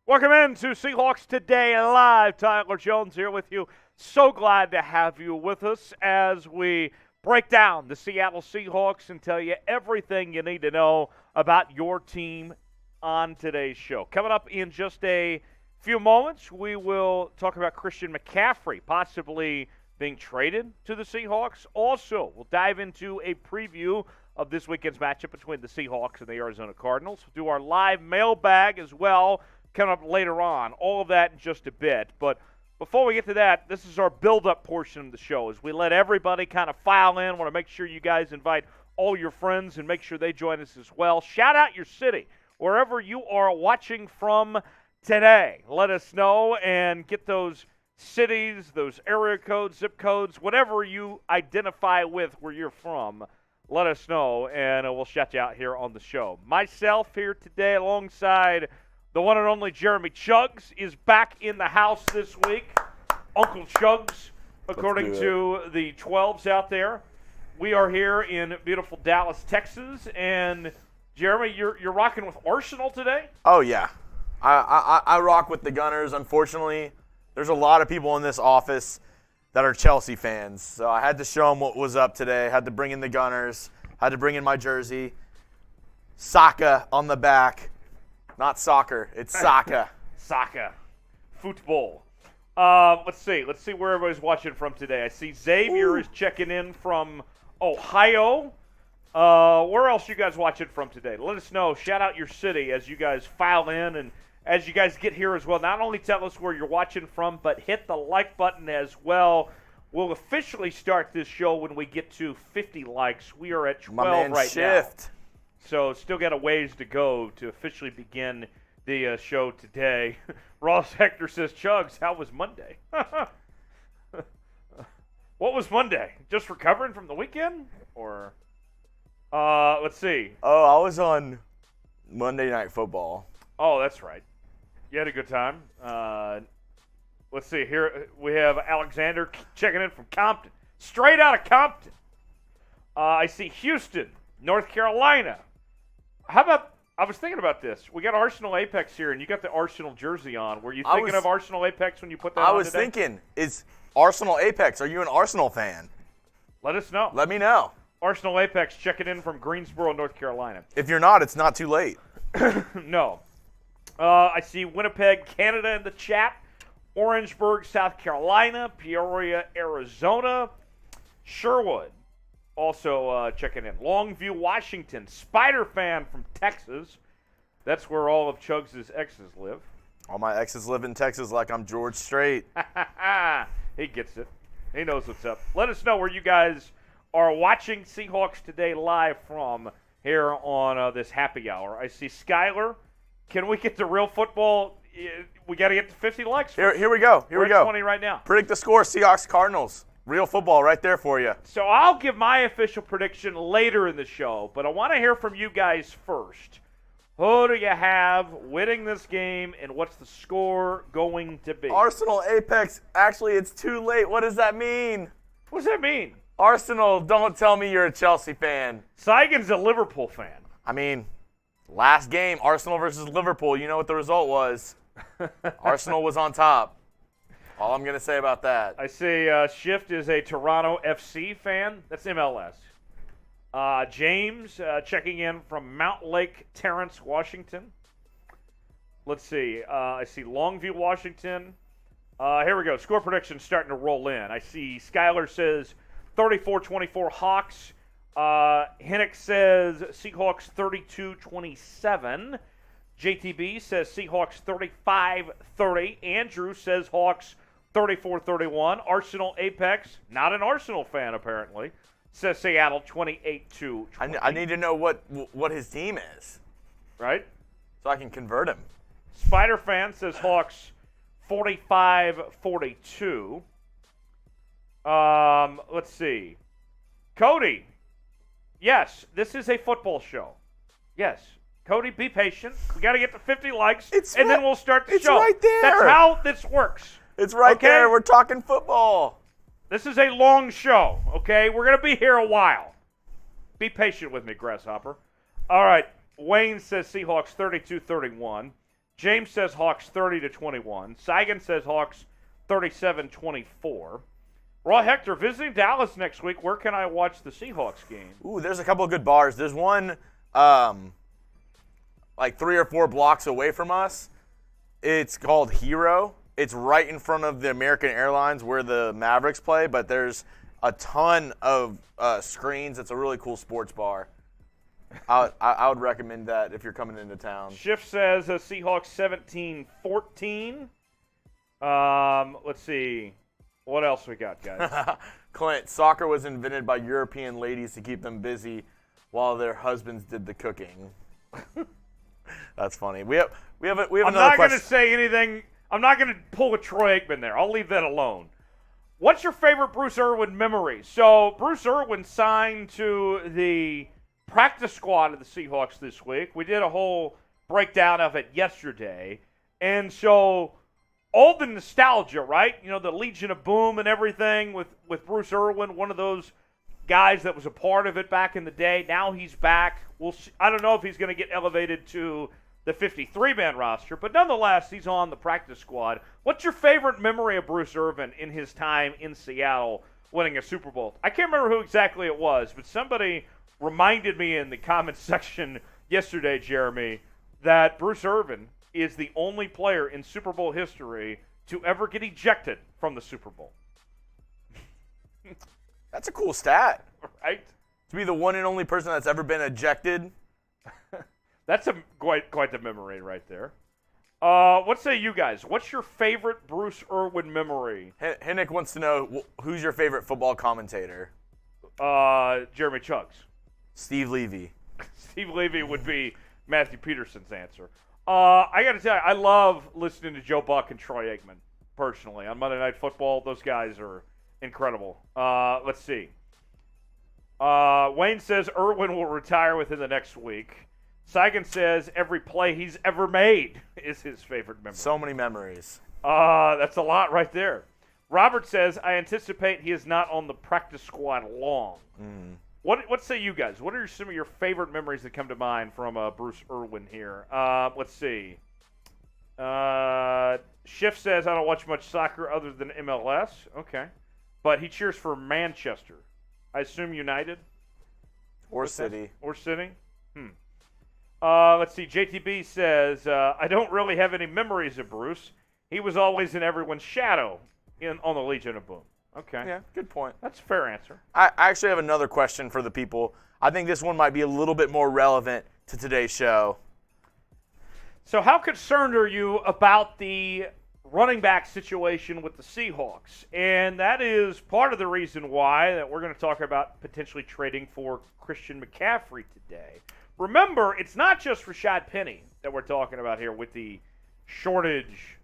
Welcome in to Seahawks Today Live. Tyler Jones here with you. So glad to have you with us as we break down the Seattle Seahawks and tell you everything you need to know about your team on today's show. Coming up in just a few moments, we will talk about Christian McCaffrey possibly being traded to the Seahawks. Also, we'll dive into a preview of this weekend's matchup between the Seahawks and the Arizona Cardinals. We'll do our live mailbag as well, coming up later on. All of that in just a bit. But before we get to that, this is our build-up portion of the show as we let everybody kind of file in. Want to make sure you guys invite all your friends and make sure they join us as well. Shout out your city, wherever you are watching from today. Let us know and get those cities, those area codes, zip codes, whatever you identify with where you're from. Let us know, and we'll shout you out here on the show. Myself here today alongside the one and only Jeremy Chuggs is back in the house this week. Uncle Chuggs, according to the 12s out there. We are here in beautiful Dallas, Texas. And, Jeremy, you're rocking with Arsenal today? Oh, yeah. I rock with the Gunners. Unfortunately, there's a lot of people in this office that are Chelsea fans. So I had to show them what was up today. Had to bring in the Gunners. Had to bring in my jersey. Saka on the back. Not soccer. It's Saka. Saka. Football. Let's see where everybody's watching from today. I see Xavier is checking in from Ohio. Where else you guys watching from today? Let us know. Shout out your city as you guys file in and as you guys get here as well. Not only tell us where you're watching from, but hit the like button as well. We'll officially start this show when we get to 50 likes. We are at 12 right now. So still got a ways to go to officially begin the show today. Ross Hector says, Chuggs, how was Monday? What was Monday? Just recovering from the weekend? Or, let's see. Oh, I was on Monday Night Football. Oh, that's right. You had a good time. Let's see. Here we have Alexander checking in from Compton. Straight out of Compton. I see Houston, North Carolina. How about, I was thinking about this. We got Arsenal Apex here, and you got the Arsenal jersey on. Were you thinking of Arsenal Apex when you put that on I was today? thinking, is Arsenal Apex, are you an Arsenal fan? Let us know. Let me know. Arsenal Apex checking in from Greensboro, North Carolina. If you're not, it's not too late. No. I see Winnipeg, Canada in the chat. Orangeburg, South Carolina. Peoria, Arizona. Sherwood. Also checking in. Longview, Washington. Spider fan from Texas. That's where all of Chuggs' exes live. All my exes live in Texas like I'm George Strait. He gets it. He knows what's up. Let us know where you guys are watching Seahawks Today live from here on this happy hour. I see Skyler. Can we get to real football? We got to get to 50 likes. Here we go. Here we go. 20 right now. Predict the score, Seahawks Cardinals. Real football right there for you. So I'll give my official prediction later in the show, but I want to hear from you guys first. Who do you have winning this game, and what's the score going to be? Arsenal Apex. Actually, it's too late. What does that mean? What does that mean? Arsenal, don't tell me you're a Chelsea fan. Seigen's a Liverpool fan. I mean, last game, Arsenal versus Liverpool, you know what the result was. Arsenal was on top. All I'm going to say about that. I see Shift is a Toronto FC fan. That's MLS. James checking in from Mount Lake Terrace, Washington. Let's see. I see Longview, Washington. Here we go. Score prediction starting to roll in. I see Skyler says 34-24 Hawks. Hennick says Seahawks 32-27. JTB says Seahawks 35-30. Andrew says Hawks 34-31. Arsenal Apex, not an Arsenal fan apparently, says Seattle 28-20. I need to know what his team is. Right? So I can convert him. Spider fan says Hawks 45-42. Let's see. Cody. Yes, this is a football show. Yes. Cody, be patient. We got to get to 50 likes, then we'll start the show. It's right there. That's how this works. It's right there. We're talking football. This is a long show, okay? We're going to be here a while. Be patient with me, Grasshopper. All right. Wayne says Seahawks 32-31. James says Hawks 30-21. Sagan says Hawks 37-24. Raw Hector, visiting Dallas next week. Where can I watch the Seahawks game? Ooh, there's a couple of good bars. There's one like 3 or 4 blocks away from us. It's called Hero. It's right in front of the American Airlines where the Mavericks play, but there's a ton of screens. It's a really cool sports bar. I would recommend that if you're coming into town. Schiff says Seahawks 17-14. Let's see. What else we got, guys? Clint, soccer was invented by European ladies to keep them busy while their husbands did the cooking. That's funny. We have another question. I'm not going to say anything. I'm not going to pull a Troy Aikman there. I'll leave that alone. What's your favorite Bruce Irvin memory? So Bruce Irvin signed to the practice squad of the Seahawks this week. We did a whole breakdown of it yesterday. And so all the nostalgia, right? You know, the Legion of Boom and everything with Bruce Irvin, one of those guys that was a part of it back in the day. Now he's back. We'll see. I don't know if he's going to get elevated to the 53-man roster, but nonetheless, he's on the practice squad. What's your favorite memory of Bruce Irvin in his time in Seattle winning a Super Bowl? I can't remember who exactly it was, but somebody reminded me in the comments section yesterday, Jeremy, that Bruce Irvin is the only player in Super Bowl history to ever get ejected from the Super Bowl. That's a cool stat. Right? To be the one and only person that's ever been ejected. That's quite the memory right there. What say you guys? What's your favorite Bruce Irvin memory? Hennick wants to know, who's your favorite football commentator? Jeremy Chuggs. Steve Levy. Steve Levy would be Matthew Peterson's answer. I got to tell you, I love listening to Joe Buck and Troy Aikman, personally. On Monday Night Football, those guys are incredible. Let's see. Wayne says Irwin will retire within the next week. Sagan says every play he's ever made is his favorite memory. So many memories. That's a lot right there. Robert says, I anticipate he is not on the practice squad long. What say you guys? What are some of your favorite memories that come to mind from Bruce Irvin here? Let's see. Schiff says, I don't watch much soccer other than MLS. Okay. But he cheers for Manchester. I assume United? Or City. Or City? Let's see. JTB says, I don't really have any memories of Bruce. He was always in everyone's shadow on the Legion of Boom. Okay. Yeah, good point. That's a fair answer. I actually have another question for the people. I think this one might be a little bit more relevant to today's show. So how concerned are you about the running back situation with the Seahawks? And that is part of the reason why that we're going to talk about potentially trading for Christian McCaffrey today. Remember, it's not just Rashaad Penny that we're talking about here with the shortage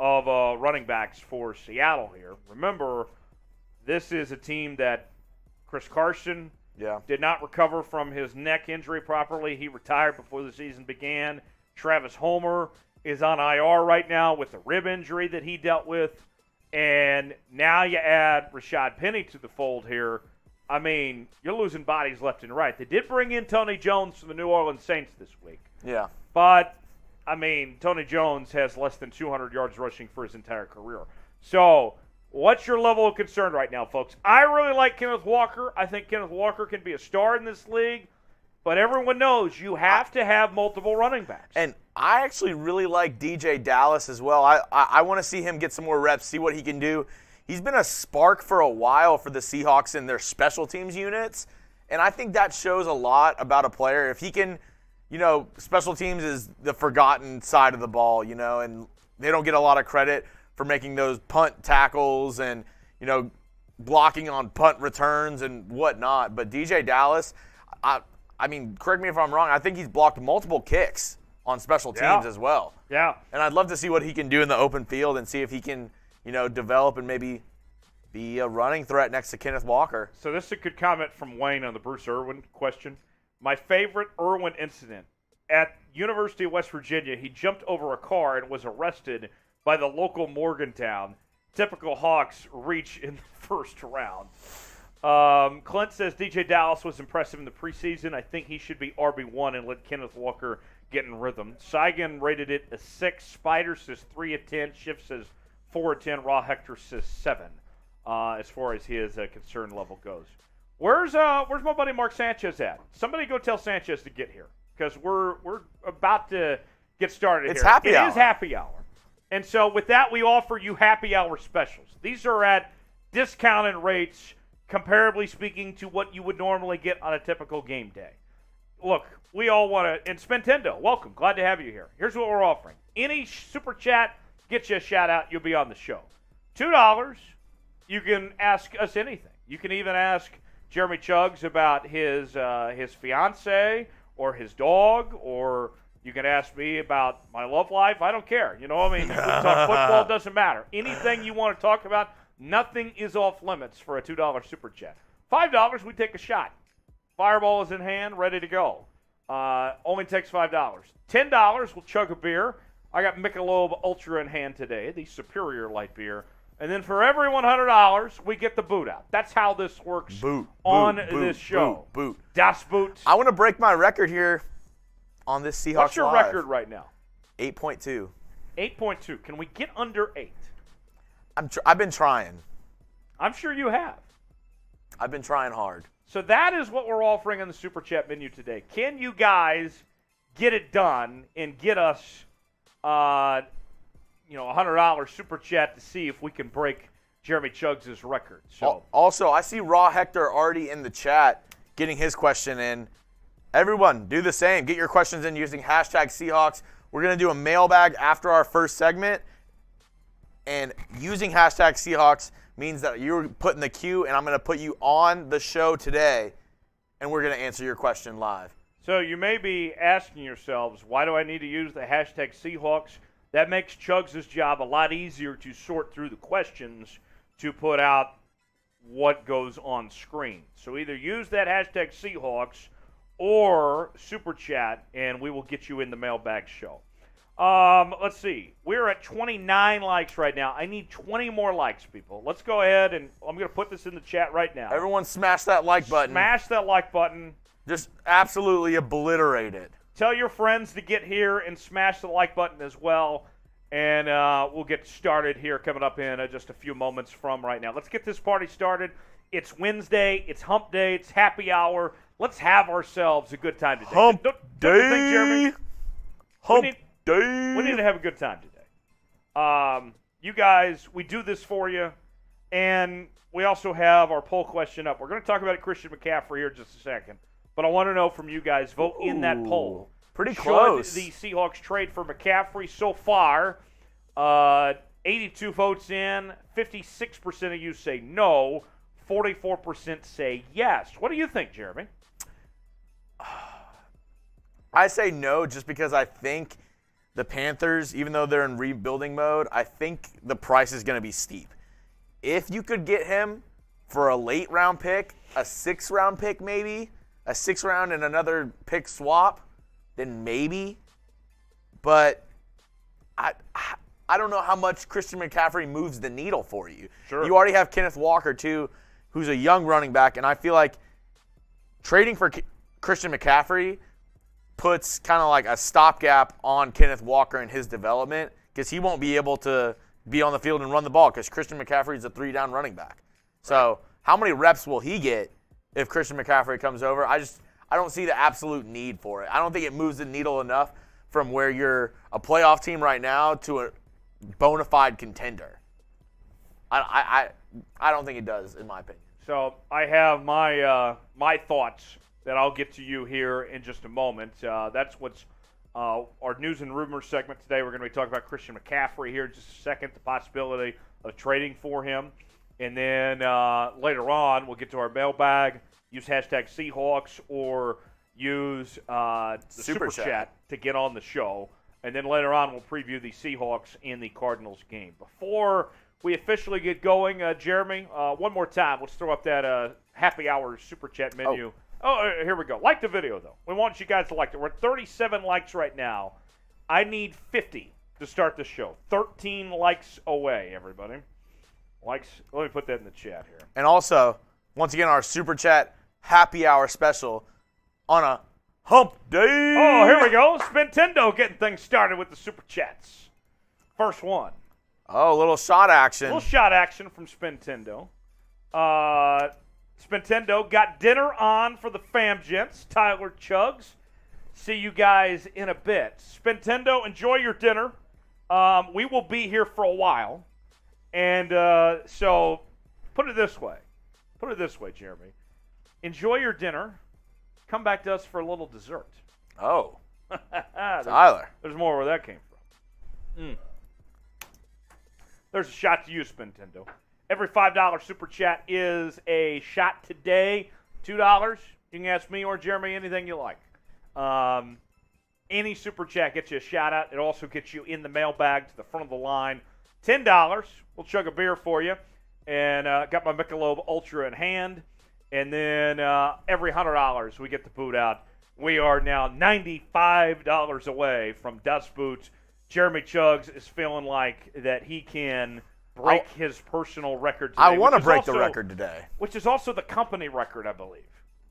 of running backs for Seattle here. Remember, this is a team that Chris Carson did not recover from his neck injury properly. He retired before the season began. Travis Homer is on IR right now with a rib injury that he dealt with. And now you add Rashaad Penny to the fold here. I mean, you're losing bodies left and right. They did bring in Tony Jones from the New Orleans Saints this week. Yeah. But, I mean, Tony Jones has less than 200 yards rushing for his entire career. So, what's your level of concern right now, folks? I really like Kenneth Walker. I think Kenneth Walker can be a star in this league. But everyone knows you have to have multiple running backs. And I actually really like DJ Dallas as well. I want to see him get some more reps, see what he can do. He's been a spark for a while for the Seahawks in their special teams units. And I think that shows a lot about a player. If he can, special teams is the forgotten side of the ball, and they don't get a lot of credit for making those punt tackles and, blocking on punt returns and whatnot. But DJ Dallas, I mean, correct me if I'm wrong, I think he's blocked multiple kicks on special teams as well. Yeah. And I'd love to see what he can do in the open field and see if he can, develop and maybe be a running threat next to Kenneth Walker. So this is a good comment from Wayne on the Bruce Irvin question. My favorite Irvin incident. At University of West Virginia, he jumped over a car and was arrested by the local Morgantown. Typical Hawks reach in the first round. Clint says DJ Dallas was impressive in the preseason. I think he should be RB1 and let Kenneth Walker getting rhythm. Saigon rated it a 6. Spider says 3 of 10. Schiff says 4 of 10. Raw Hector says 7 as far as his concern level goes. Where's my buddy Mark Sanchez at? Somebody go tell Sanchez to get here because we're about to get started It's here. happy hour. It is happy hour. And so with that, we offer you happy hour specials. These are at discounted rates, comparably speaking, to what you would normally get on a typical game day. Look, we all want to, and Spentendo, welcome. Glad to have you here. Here's what we're offering. Any super chat gets you a shout out. You'll be on the show. $2, you can ask us anything. You can even ask Jeremy Chuggs about his fiance or his dog, or you can ask me about my love life. I don't care. You know what I mean? Talk football, doesn't matter. Anything you want to talk about, nothing is off limits for a $2 super chat. $5, we take a shot. Fireball is in hand, ready to go. Only takes $5. $10, we'll chug a beer. I got Michelob Ultra in hand today, the superior light beer. And then for every $100, we get the boot out. That's how this works on this show. Boot. Das Boot. I want to break my record here on this Seahawks What's your Live. record right now? 8.2. 8.2. Can we get under 8? I've been trying. I'm sure you have. I've been trying hard. So that is what we're offering on the Super Chat menu today. Can you guys get it done and get us, $100 Super Chat to see if we can break Jeremy Chuggs' record? So also, I see Raw Hector already in the chat getting his question in. Everyone, do the same. Get your questions in using hashtag Seahawks. We're going to do a mailbag after our first segment. And using hashtag Seahawks means that you're put in the queue, and I'm going to put you on the show today, and we're going to answer your question live. So you may be asking yourselves, why do I need to use the hashtag Seahawks? That makes Chuggs' job a lot easier to sort through the questions to put out what goes on screen. So either use that hashtag Seahawks or Super Chat, and we will get you in the mailbag show. Let's see. We're at 29 likes right now. I need 20 more likes, people. Let's go ahead, and I'm going to put this in the chat right now. Everyone smash that like button. Smash that like button. Just absolutely obliterate it. Tell your friends to get here and smash the like button as well. And we'll get started here coming up in just a few moments from right now. Let's get this party started. It's Wednesday. It's hump day. It's happy hour. Let's have ourselves a good time today. Hump don't day. you think, Jeremy? Hump day. We need to have a good time today. You guys, we do this for you. And we also have our poll question up. We're going to talk about Christian McCaffrey here in just a second. But I want to know from you guys, vote in that poll. Pretty close. Should the Seahawks trade for McCaffrey? So far, 82 votes in, 56% of you say no, 44% say yes. What do you think, Jeremy? I say no just because I think the Panthers, even though they're in rebuilding mode, I think the price is going to be steep. If you could get him for a late round pick, a 6th round pick maybe, a 6th round and another pick swap, then maybe. But I don't know how much Christian McCaffrey moves the needle for you. Sure. You already have Kenneth Walker, too, who's a young running back, and I feel like trading for Christian McCaffrey puts kind of like a stopgap on Kenneth Walker and his development because he won't be able to be on the field and run the ball because Christian McCaffrey is a 3-down running back. So how many reps will he get if Christian McCaffrey comes over? I don't see the absolute need for it. I don't think it moves the needle enough from where you're a playoff team right now to a bona fide contender. I don't think it does, in my opinion. So I have my thoughts that I'll get to you here in just a moment. That's what's our news and rumors segment today. We're going to be talking about Christian McCaffrey here in just a second, the possibility of trading for him. And then later on, we'll get to our mailbag, use hashtag Seahawks, or use the Super Chat to get on the show. And then later on, we'll preview the Seahawks and the Cardinals game. Before we officially get going, Jeremy, one more time, let's throw up that happy hour Super Chat menu. Oh, here we go. Like the video, though. We want you guys to like it. We're at 37 likes right now. I need 50 to start the show. 13 likes away, everybody. Likes. Let me put that in the chat here. And also, once again, our Super Chat happy hour special on a Hump Day. Oh, here we go. Spintendo getting things started with the Super Chats. First one. Oh, a little shot action. A little shot action from Spintendo. Spintendo got dinner on for the fam gents. Tyler Chugs. See you guys in a bit. Spintendo, enjoy your dinner. We will be here for a while. And so put it this way. Jeremy. Enjoy your dinner. Come back to us for a little dessert. Oh. Tyler. There's more where that came from. There's a shot to you, Spintendo. Every $5 Super Chat is a shot today. $2. You can ask me or Jeremy anything you like. Any Super Chat gets you a shout out. It also gets you in the mailbag to the front of the line. $10. We'll chug a beer for you. And got my Michelob Ultra in hand. And then every $100 we get the boot out. We are now $95 away from Das Boots. Jeremy Chugs is feeling like that he can break his personal record today. I want to break the record today. Which is also the company record, I believe.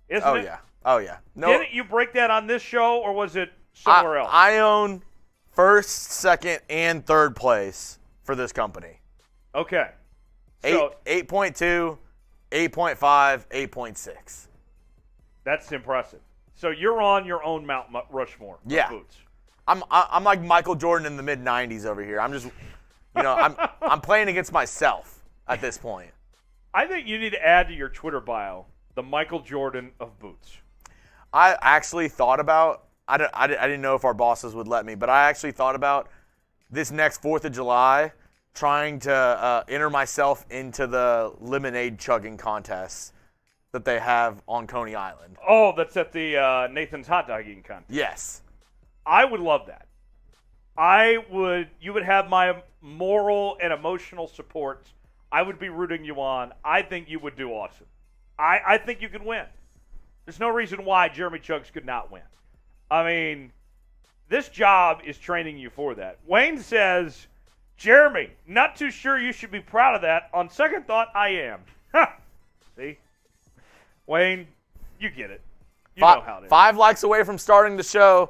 Isn't it? Oh, yeah. No, didn't you break that on this show, or was it somewhere else? I own first, second, and third place for this company. Okay. So 8.2, 8.5, 8.6. That's impressive. So you're on your own Mount Rushmore of boots. I'm like Michael Jordan in the mid-'90s over here. I'm just, I'm playing against myself at this point. I think you need to add to your Twitter bio the Michael Jordan of boots. I actually thought about, I didn't know if our bosses would let me, but I actually thought about this next 4th of July trying to enter myself into the lemonade chugging contest that they have on Coney Island. Oh, that's at the Nathan's Hot Dog Eating Contest. Yes. I would love that. You would have my moral and emotional support. I would be rooting you on. I think you would do awesome. I think you could win. There's no reason why Jeremy Chugs could not win. I mean, this job is training you for that. Wayne says, Jeremy, not too sure you should be proud of that. On second thought, I am. See? Wayne, you get it. You know how it is. 5 likes away from starting the show.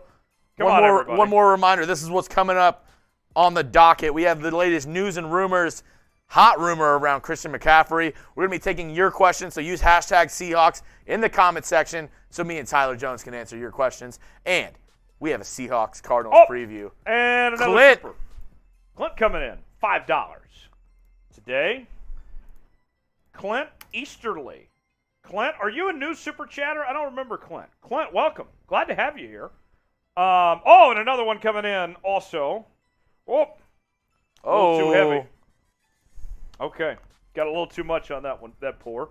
Come on, everybody. One more reminder. This is what's coming up on the docket. We have the latest news and rumors. Hot rumor around Christian McCaffrey. We're going to be taking your questions, so use hashtag Seahawks in the comment section so me and Tyler Jones can answer your questions. And we have a Seahawks Cardinals preview. And another Clint coming in, $5 today. Clint Easterly. Clint, are you a new super chatter? I don't remember Clint. Clint, welcome. Glad to have you here. And another one coming in also. A little too heavy. Okay. Got a little too much on that one, that pour.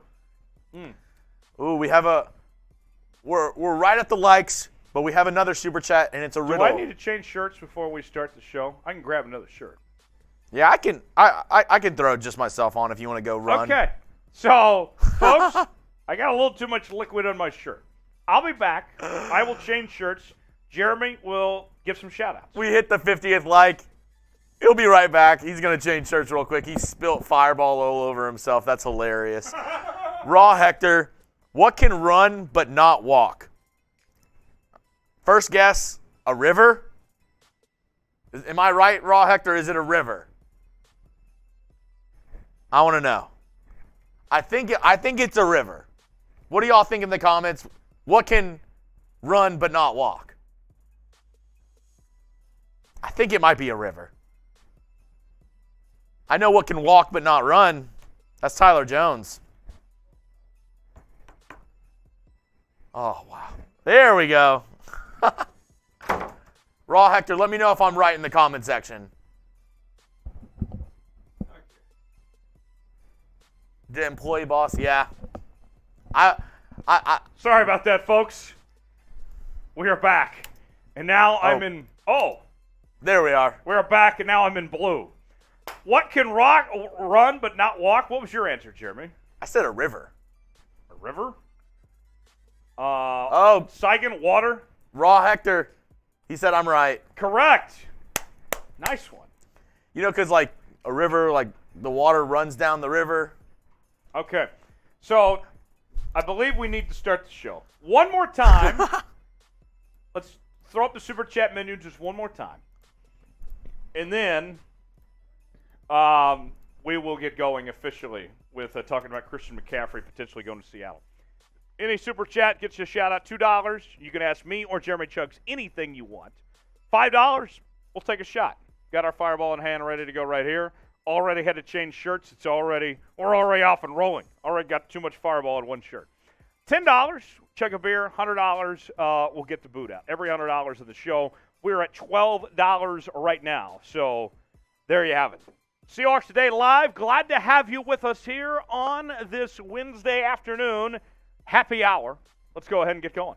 Ooh, we have we're right at the likes, but we have another super chat, and it's a riddle. Do I need to change shirts before we start the show? I can grab another shirt. Yeah, I can. I can throw just myself on if you want to go run. Okay. So, folks, I got a little too much liquid on my shirt. I'll be back. I will change shirts. Jeremy will give some shout-outs. We hit the 50th like. He'll be right back. He's going to change shirts real quick. He spilt Fireball all over himself. That's hilarious. Raw Hector, what can run but not walk? First guess, a river? Am I right, Raw Hector? Is it a river? I want to know. I think it's a river. What do y'all think in the comments? What can run but not walk? I think it might be a river. I know what can walk but not run. That's Tyler Jones. Oh, wow. There we go. Raw Hector, let me know if I'm right in the comment section. The employee boss, yeah. Sorry about that, folks. We are back. And now I'm in... There we are. We're back, and now I'm in blue. What can run but not walk? What was your answer, Jeremy? I said a river. A river? Saigon water? Raw Hector, he said I'm right. Correct. Nice one. You know, because, like, a river, like, the water runs down the river. Okay. So, I believe we need to start the show. One more time. let's throw up the Super Chat menu just one more time. And then we will get going officially with talking about Christian McCaffrey potentially going to Seattle. Any Super Chat gets you a shout-out. $2, you can ask me or Jeremy Chugs anything you want. $5, we'll take a shot. Got our fireball in hand ready to go right here. Already had to change shirts. We're already off and rolling. Already got too much fireball in one shirt. $10, chug a beer. $100, we'll get the boot out. Every $100 of the show. We're at $12 right now. So there you have it. Seahawks Today live. Glad to have you with us here on this Wednesday afternoon. Happy hour. Let's go ahead and get going.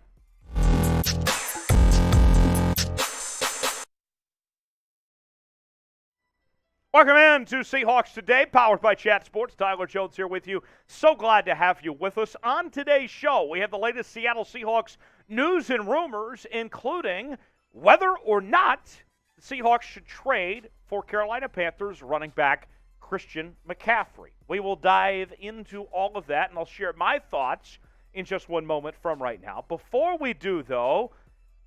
Welcome in to Seahawks Today, powered by Chat Sports. Tyler Jones here with you. So glad to have you with us. On today's show, we have the latest Seattle Seahawks news and rumors, including whether or not the Seahawks should trade for Carolina Panthers running back Christian McCaffrey. We will dive into all of that, and I'll share my thoughts in just one moment from right now. Before we do, though,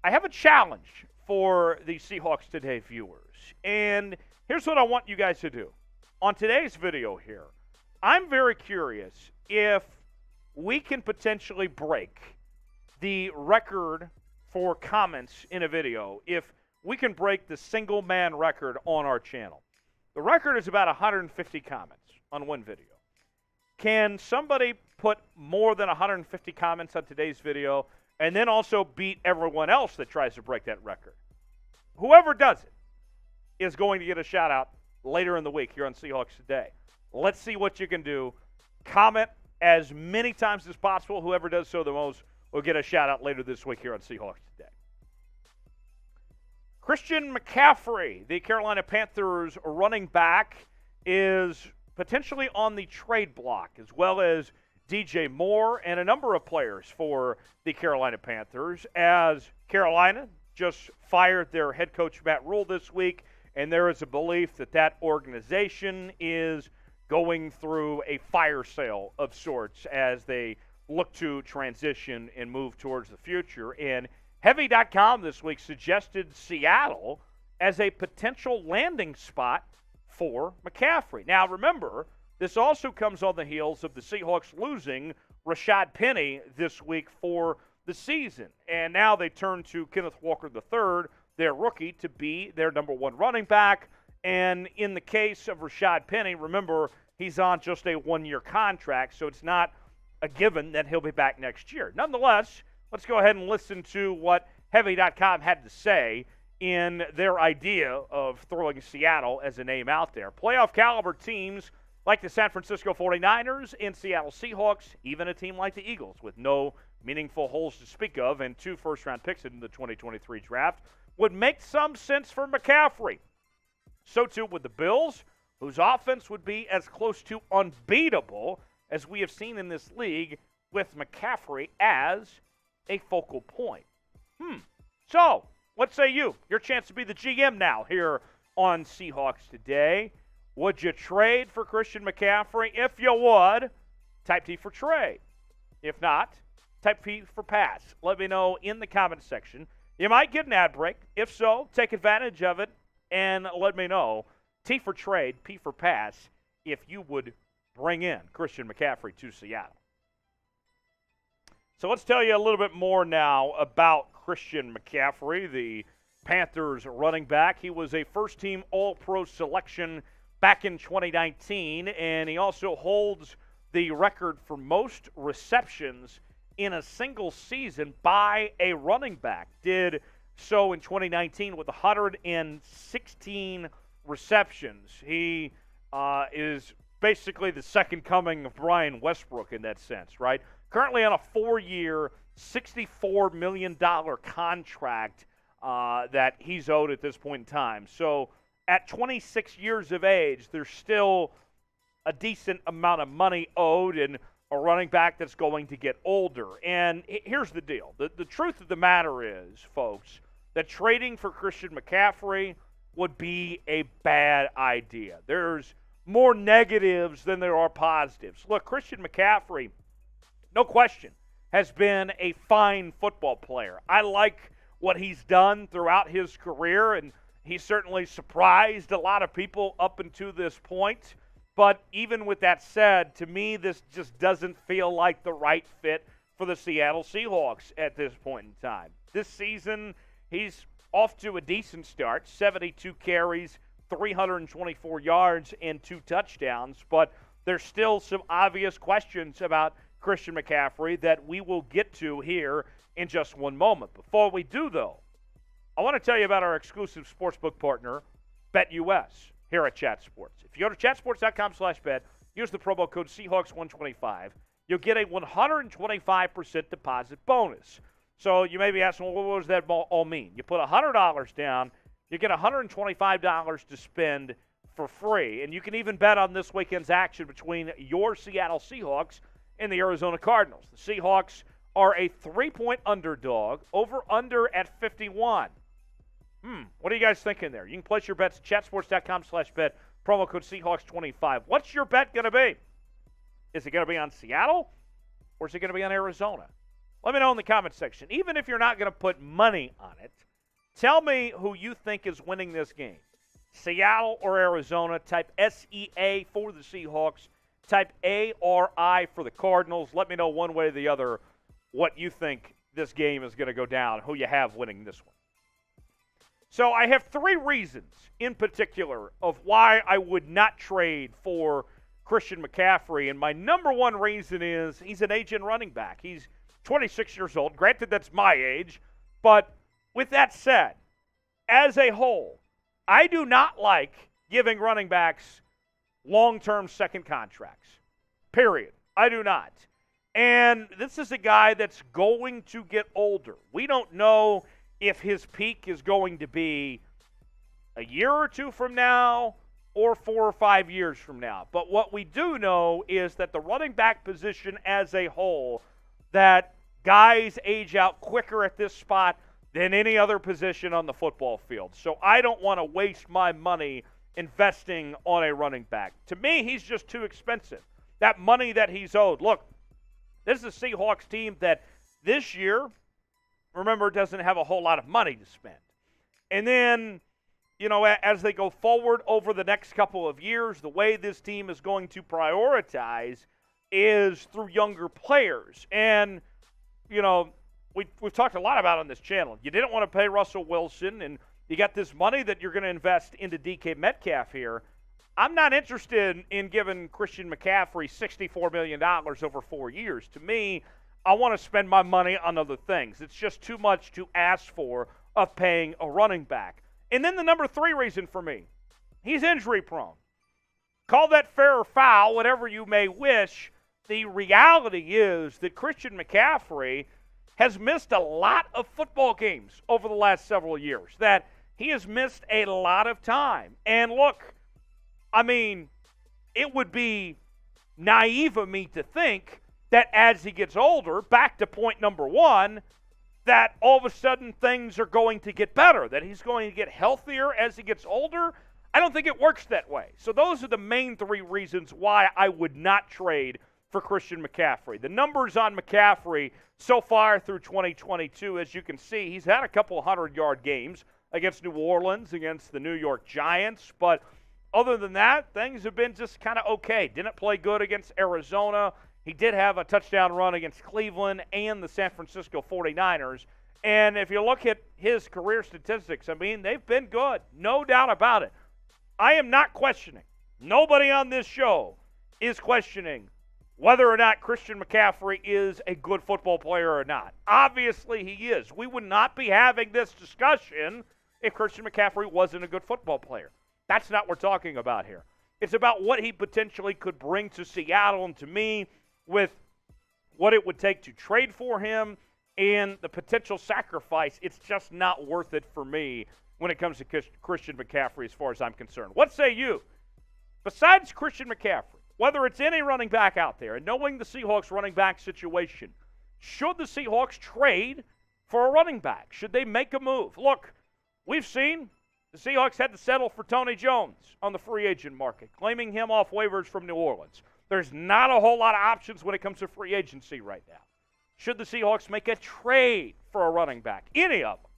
I have a challenge for the Seahawks Today viewers, and here's what I want you guys to do. On today's video here, I'm very curious if we can potentially break the record for comments in a video, if we can break the single-man record on our channel. The record is about 150 comments on one video. Can somebody put more than 150 comments on today's video and then also beat everyone else that tries to break that record? Whoever does it is going to get a shout-out later in the week here on Seahawks Today. Let's see what you can do. Comment as many times as possible. Whoever does so the most will get a shout-out later this week here on Seahawks Today. Christian McCaffrey, the Carolina Panthers running back, is potentially on the trade block, as well as DJ Moore and a number of players for the Carolina Panthers, as Carolina just fired their head coach Matt Rule this week, and there is a belief that that organization is going through a fire sale of sorts as they look to transition and move towards the future. And Heavy.com this week suggested Seattle as a potential landing spot for McCaffrey. Now, remember, this also comes on the heels of the Seahawks losing Rashaad Penny this week for the season. And now they turn to Kenneth Walker III, their rookie, to be their number one running back. And in the case of Rashaad Penny, remember, he's on just a one-year contract, so it's not a given that he'll be back next year. Nonetheless, let's go ahead and listen to what Heavy.com had to say in their idea of throwing Seattle as a name out there. Playoff caliber teams like the San Francisco 49ers and Seattle Seahawks, even a team like the Eagles with no meaningful holes to speak of and 2 first-round picks in the 2023 draft, would make some sense for McCaffrey. So too would the Bills, whose offense would be as close to unbeatable as we have seen in this league with McCaffrey as a focal point. So, what say you? Your chance to be the GM now here on Seahawks Today. Would you trade for Christian McCaffrey? If you would, type T for trade. If not, type P for pass. Let me know in the comment section. You might get an ad break. If so, take advantage of it and let me know. T for trade, P for pass, if you would bring in Christian McCaffrey to Seattle. So let's tell you a little bit more now about Christian McCaffrey, the Panthers running back. He was a first-team All-Pro selection back in 2019, and he also holds the record for most receptions in a single season by a running back. Did so in 2019 with 116 receptions. He is basically the second coming of Brian Westbrook in that sense, right? Currently on a 4-year, $64 million contract that he's owed at this point in time. So at 26 years of age, there's still a decent amount of money owed and a running back that's going to get older. And here's the deal. The truth of the matter is, folks, that trading for Christian McCaffrey would be a bad idea. There's more negatives than there are positives. Look, Christian McCaffrey, no question, has been a fine football player. I like what he's done throughout his career, and he certainly surprised a lot of people up until this point. But even with that said, to me, this just doesn't feel like the right fit for the Seattle Seahawks at this point in time. This season, he's off to a decent start, 72 carries, 324 yards, and 2 touchdowns. But there's still some obvious questions about Christian McCaffrey that we will get to here in just one moment. Before we do, though, I want to tell you about our exclusive sportsbook partner, BetUS, here at Chat Sports. If you go to chatsports.com/bet, use the promo code Seahawks125, you'll get a 125% deposit bonus. So you may be asking, well, what does that all mean? You put $100 down, you get $125 to spend for free. And you can even bet on this weekend's action between your Seattle Seahawks and the Arizona Cardinals. The Seahawks are a 3-point underdog, over-under at 51. What are you guys thinking there? You can place your bets at chatsports.com/bet, promo code Seahawks25. What's your bet going to be? Is it going to be on Seattle, or is it going to be on Arizona? Let me know in the comments section. Even if you're not going to put money on it, tell me who you think is winning this game. Seattle or Arizona. Type SEA for the Seahawks. Type ARI for the Cardinals. Let me know one way or the other what you think this game is going to go down, who you have winning this one. So I have 3 reasons in particular of why I would not trade for Christian McCaffrey. And my number one reason is he's an aging running back. He's 26 years old. Granted, that's my age. But with that said, as a whole, I do not like giving running backs long-term second contracts. Period. I do not. And this is a guy that's going to get older. We don't know if his peak is going to be a year or 2 from now or 4 or 5 years from now. But what we do know is that the running back position as a whole, that guys age out quicker at this spot than any other position on the football field. So I don't want to waste my money investing on a running back. To me, he's just too expensive. That money that he's owed. Look, this is a Seahawks team that this year, remember, doesn't have a whole lot of money to spend. And then, as they go forward over the next couple of years, the way this team is going to prioritize is through younger players. And, we've talked a lot about on this channel. You didn't want to pay Russell Wilson, and you got this money that you're going to invest into DK Metcalf here. I'm not interested in giving Christian McCaffrey $64 million over 4 years. To me, I want to spend my money on other things. It's just too much to ask for of paying a running back. And then the number 3 reason for me, he's injury prone. Call that fair or foul, whatever you may wish. The reality is that Christian McCaffrey has missed a lot of football games over the last several years, that he has missed a lot of time. And look, it would be naive of me to think that as he gets older, back to point number 1, that all of a sudden things are going to get better, that he's going to get healthier as he gets older. I don't think it works that way. So those are the main 3 reasons why I would not trade for Christian McCaffrey. The numbers on McCaffrey so far through 2022, as you can see, he's had a couple 100-yard games against New Orleans, against the New York Giants, but other than that, things have been just kind of okay. Didn't play good against Arizona. He did have a touchdown run against Cleveland and the San Francisco 49ers. And if you look at his career statistics, they've been good. No doubt about it. I am not questioning. Nobody on this show is questioning whether or not Christian McCaffrey is a good football player or not. Obviously he is. We would not be having this discussion if Christian McCaffrey wasn't a good football player. That's not what we're talking about here. It's about what he potentially could bring to Seattle, and to me, with what it would take to trade for him and the potential sacrifice, it's just not worth it for me when it comes to Christian McCaffrey as far as I'm concerned. What say you? Besides Christian McCaffrey, whether it's any running back out there, and knowing the Seahawks running back situation, should the Seahawks trade for a running back? Should they make a move? Look, we've seen the Seahawks had to settle for Tony Jones on the free agent market, claiming him off waivers from New Orleans. There's not a whole lot of options when it comes to free agency right now. Should the Seahawks make a trade for a running back? Any of them.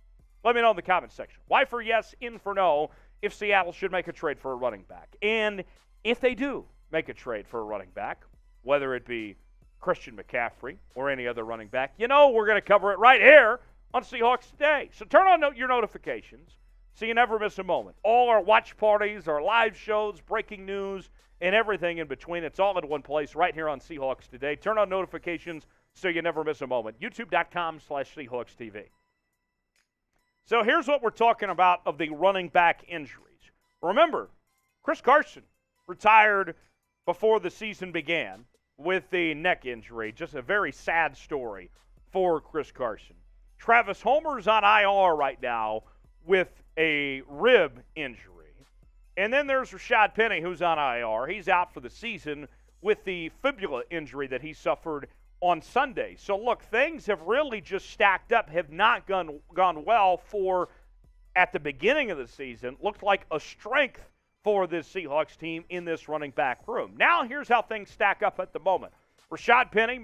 Let me know in the comment section. Y for yes, in for no, if Seattle should make a trade for a running back. And if they do make a trade for a running back, whether it be Christian McCaffrey or any other running back, we're going to cover it right here on Seahawks Today. So turn on your notifications so you never miss a moment. All our watch parties, our live shows, breaking news, and everything in between, it's all in one place right here on Seahawks Today. Turn on notifications so you never miss a moment. YouTube.com/Seahawks TV. So here's what we're talking about of the running back injuries. Remember, Chris Carson retired before the season began with the neck injury. Just a very sad story for Chris Carson. Travis Homer's on IR right now with a rib injury. And then there's Rashaad Penny, who's on IR. He's out for the season with the fibula injury that he suffered on Sunday. So, look, things have really just stacked up, have not gone well for, at the beginning of the season, looked like a strength for this Seahawks team in this running back room. Now, here's how things stack up at the moment. Rashaad Penny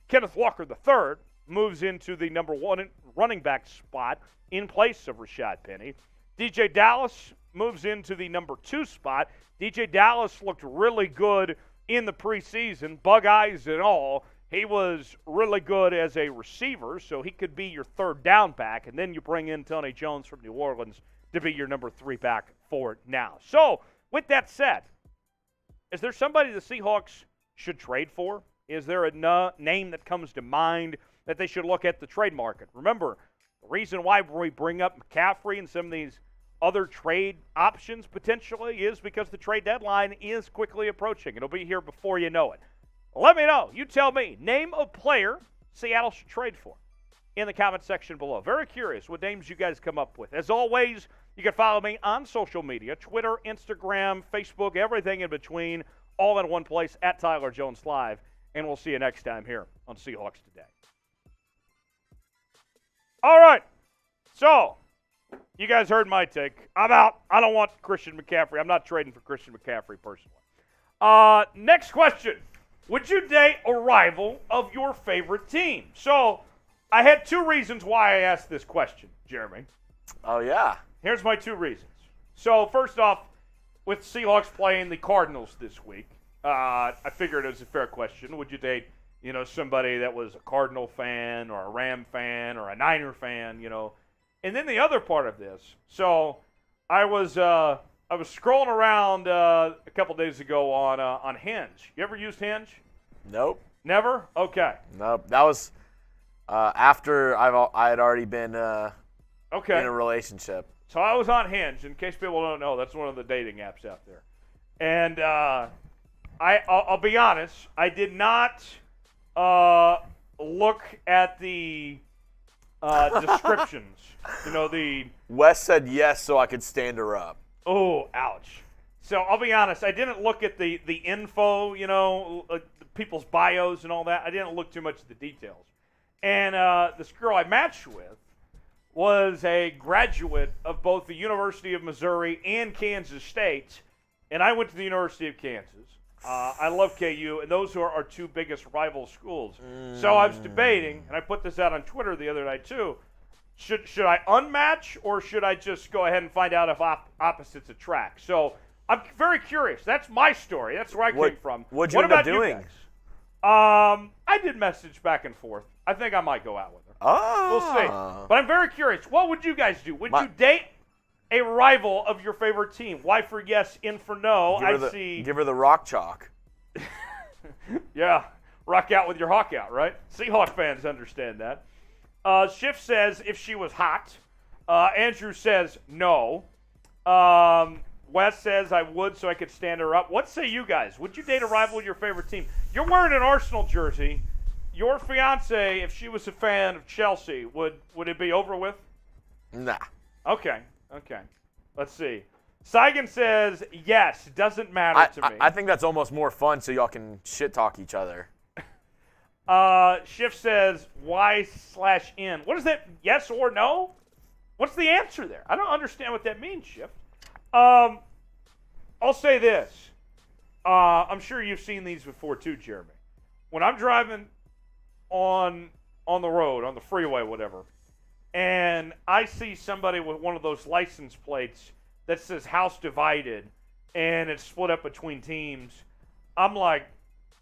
Kenneth Walker III moves into the number one running back spot in place of Rashaad Penny. DJ Dallas moves into the number 2 spot. DJ Dallas looked really good in the preseason, bug eyes and all. He was really good as a receiver, so he could be your third down back, and then you bring in Tony Jones from New Orleans to be your number 3 back for now. So, with that said, is there somebody the Seahawks should trade for? Is there a name that comes to mind that they should look at the trade market? Remember, the reason why we bring up McCaffrey and some of these other trade options potentially is because the trade deadline is quickly approaching. It'll be here before you know it. Let me know. You tell me. Name a player Seattle should trade for in the comment section below. Very curious what names you guys come up with. As always, you can follow me on social media, Twitter, Instagram, Facebook, everything in between, all in one place, at Tyler Jones Live. And we'll see you next time here on Seahawks Today. All right. So, you guys heard my take. I'm out. I don't want Christian McCaffrey. I'm not trading for Christian McCaffrey personally. Next question. Would you date a rival of your favorite team? So, I had 2 reasons why I asked this question, Jeremy. Oh, yeah. Here's my 2 reasons. So, first off, with Seahawks playing the Cardinals this week, I figured it was a fair question. Would you date, somebody that was a Cardinal fan or a Ram fan or a Niner fan, And then the other part of this, so I was scrolling around a couple days ago on Hinge. You ever used Hinge? Nope. Never? Okay. Nope. That was after I had already been in a relationship. So I was on Hinge. In case people don't know, that's one of the dating apps out there. And I'll be honest, I did not look at the descriptions. Wes said yes so I could stand her up. Oh, ouch. So I'll be honest, I didn't look at the info, people's bios and all that. I didn't look too much at the details. And this girl I matched with was a graduate of both the University of Missouri and Kansas State, and I went to the University of Kansas. I love KU, and those are our 2 biggest rival schools. So I was debating, and I put this out on Twitter the other night too. Should I unmatch, or should I just go ahead and find out if opposites attract? So I'm very curious. That's my story. That's where I came from. What'd you end up doing? You guys? I did message back and forth. I think I might go out with her. Oh. We'll see. But I'm very curious. What would you guys do? Would you date a rival of your favorite team? Y for yes, in for no. Give her the rock chalk. Yeah. Rock out with your hawk out, right? Seahawk fans understand that. Schiff says if she was hot. Andrew says no. Wes says I would so I could stand her up. What say you guys? Would you date a rival of your favorite team? You're wearing an Arsenal jersey. Your fiance, if she was a fan of Chelsea, would it be over with? Nah. Okay. Let's see. Saigon says yes. Doesn't matter to me. I think that's almost more fun so y'all can shit talk each other. Schiff says Y/in. What is that? Yes or no? What's the answer there? I don't understand what that means, Schiff. I'll say this. I'm sure you've seen these before too, Jeremy. When I'm driving on the road, on the freeway, whatever, and I see somebody with one of those license plates that says house divided, and it's split up between teams, I'm like,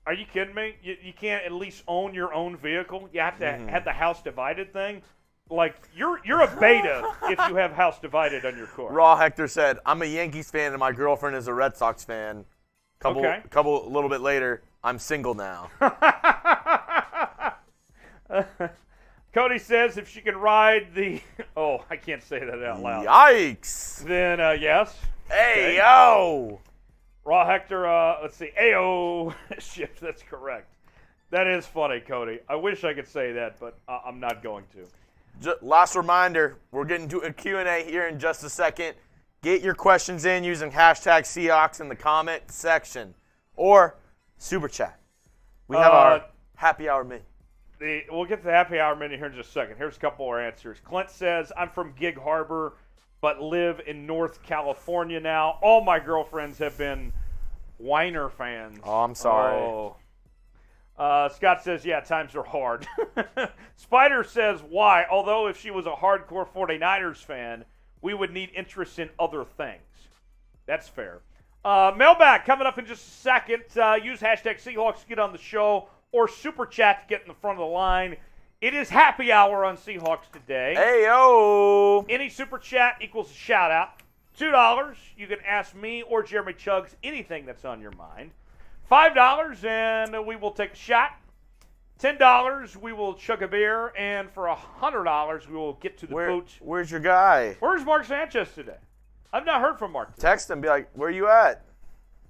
are you kidding me? You can't at least own your own vehicle? You have to have the house divided thing? Like, you're a beta if you have house divided on your car. Raw Hector said, I'm a Yankees fan and my girlfriend is a Red Sox fan. A little bit later, I'm single now. Cody says if she can ride the – oh, I can't say that out loud. Yikes. Then, yes. Hey, yo. Raw Hector, let's see. Ayo. Shit, that's correct. That is funny, Cody. I wish I could say that, but I'm not going to. Last reminder, we're getting to a Q&A here in just a second. Get your questions in using hashtag Seahawks in the comment section or Super Chat. We have our happy hour menu. We'll get to the happy hour menu here in just a second. Here's a couple more answers. Clint says, I'm from Gig Harbor, but live in North California now. All my girlfriends have been Weiner fans. Oh, I'm sorry. Oh. Scott says, yeah, times are hard. Spider says, why? Although if she was a hardcore 49ers fan, we would need interest in other things. That's fair. Mailbag coming up in just a second. Use hashtag Seahawks to get on the show or Super Chat to get in the front of the line. It is happy hour on Seahawks Today. Hey, yo. Any Super Chat equals a shout-out. $2, you can ask me or Jeremy Chuggs anything that's on your mind. $5, and we will take a shot. $10, we will chug a beer. And for $100, we will get to the boot. Where's your guy? Where's Mark Sanchez today? I've not heard from Mark today. Text him, be like, where you at?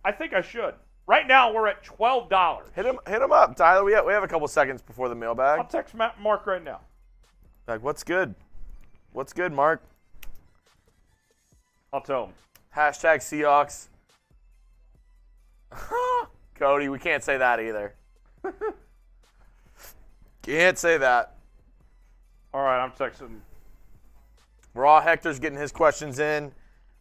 I think I should. Right now, we're at $12. Hit him up, Tyler. We have a couple seconds before the mailbag. I'll text Mark right now. Like, what's good? What's good, Mark? I'll tell him. Hashtag Seahawks. Cody, we can't say that either. Can't say that. All right, I'm texting. Raw Hector's getting his questions in.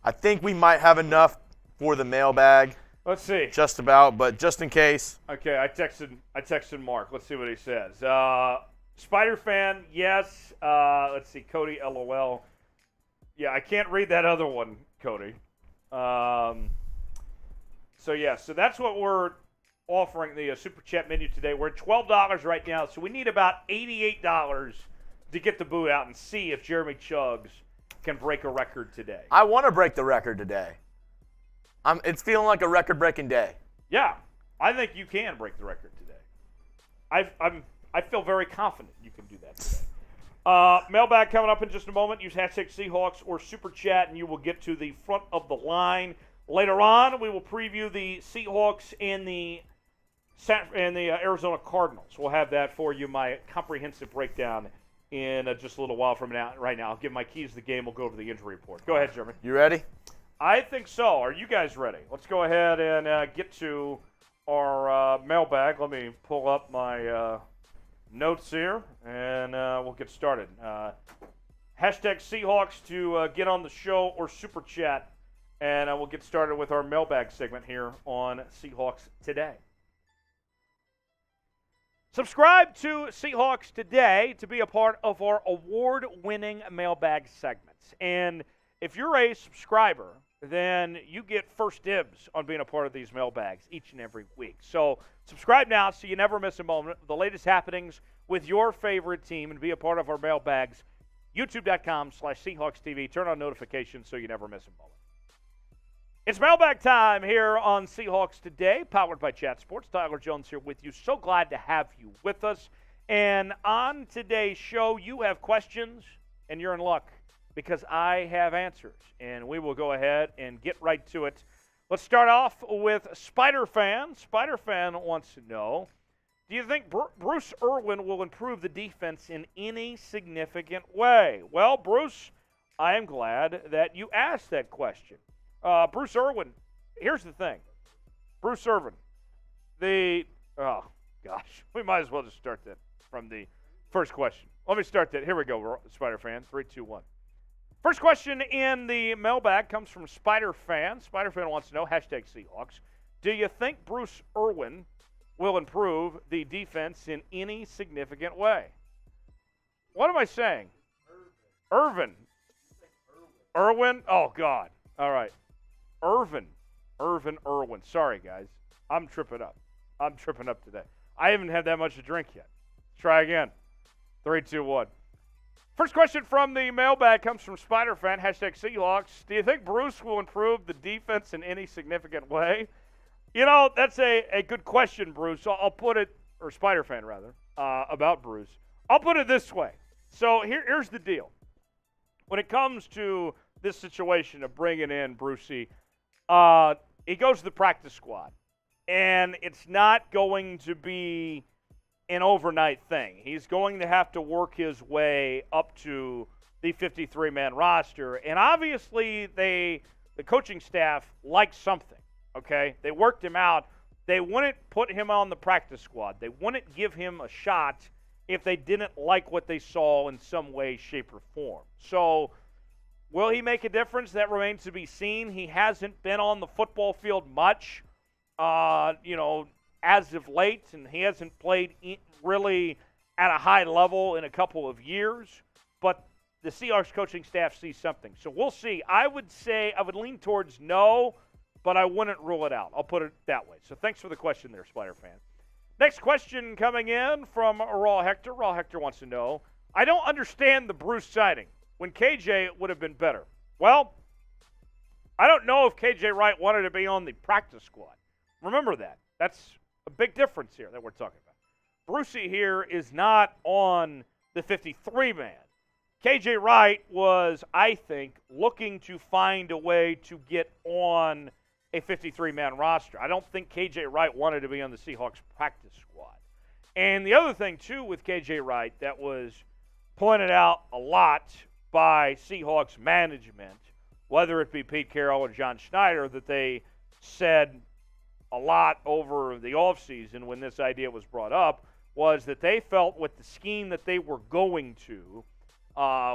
I think we might have enough for the mailbag. Let's see. Just about, but just in case. Okay, I texted Mark. Let's see what he says. Spider fan, yes. Let's see, Cody, LOL. Yeah, I can't read that other one, Cody. So that's what we're offering the Super Chat menu today. We're at $12 right now, so we need about $88 to get the boot out and see if Jeremy Chuggs can break a record today. I want to break the record today. It's feeling like a record-breaking day. Yeah, I think you can break the record today. I feel very confident you can do that today. Mailbag coming up in just a moment. Use hashtag Seahawks or Super Chat, and you will get to the front of the line. Later on, we will preview the Seahawks and the Arizona Cardinals. We'll have that for you, my comprehensive breakdown in just a little while from now. Right now, I'll give my keys to the game. We'll go over the injury report. Go ahead, Jeremy. You ready? I think so. Are you guys ready? Let's go ahead and get to our mailbag. Let me pull up my notes here, and we'll get started. Hashtag Seahawks to get on the show or Super Chat, and we'll get started with our mailbag segment here on Seahawks Today. Subscribe to Seahawks Today to be a part of our award-winning mailbag segments. And if you're a subscriber, then you get first dibs on being a part of these mailbags each and every week. So subscribe now so you never miss a moment of the latest happenings with your favorite team and be a part of our mailbags. YouTube.com/SeahawksTV. Turn on notifications so you never miss a moment. It's mailbag time here on Seahawks Today, powered by Chat Sports. Tyler Jones here with you. So glad to have you with us. And on today's show, you have questions, and you're in luck, because I have answers, and we will go ahead and get right to it. Let's start off with Spider Fan. Spider Fan wants to know, do you think Bruce Irvin will improve the defense in any significant way? Well, Bruce, I am glad that you asked that question. Bruce Irvin, here's the thing. Bruce Irvin, we might as well just start that from the first question. Let me start that. Here we go, Spider Fan. 3, 2, 1. First question in the mailbag comes from Spider Fan. Spider Fan wants to know, hashtag Seahawks, do you think Bruce Irvin will improve the defense in any significant way? What am I saying? Irvin. Irwin? Oh, God. All right. Irvin. Irwin. Sorry, guys. I'm tripping up. Today. I haven't had that much to drink yet. Let's try again. 3, 2, 1. First question from the mailbag comes from Spider-Fan, #Seahawks. Do you think Bruce will improve the defense in any significant way? You know, that's a good question, Bruce. I'll put it, or Spider-Fan rather, about Bruce. I'll put it this way. So here's the deal. When it comes to this situation of bringing in Brucey, he goes to the practice squad. And it's not going to be an overnight thing. He's going to have to work his way up to the 53-man roster. And obviously, the coaching staff liked something, okay? They worked him out. They wouldn't put him on the practice squad. They wouldn't give him a shot if they didn't like what they saw in some way, shape, or form. So will he make a difference? That remains to be seen. He hasn't been on the football field much, as of late, and he hasn't played really at a high level in a couple of years. But the Seahawks coaching staff sees something. So we'll see. I would say I would lean towards no, but I wouldn't rule it out. I'll put it that way. So thanks for the question there, Spider-Fan. Next question coming in from Raw Hector. Raw Hector wants to know, I don't understand the Bruce signing when KJ would have been better. Well, I don't know if KJ Wright wanted to be on the practice squad. Remember that. That's a big difference here that we're talking about. Brucey here is not on the 53-man. KJ Wright was, I think, looking to find a way to get on a 53-man roster. I don't think KJ Wright wanted to be on the Seahawks practice squad. And the other thing, too, with KJ Wright that was pointed out a lot by Seahawks management, whether it be Pete Carroll or John Schneider, that they said a lot over the offseason when this idea was brought up, was that they felt with the scheme that they were going to,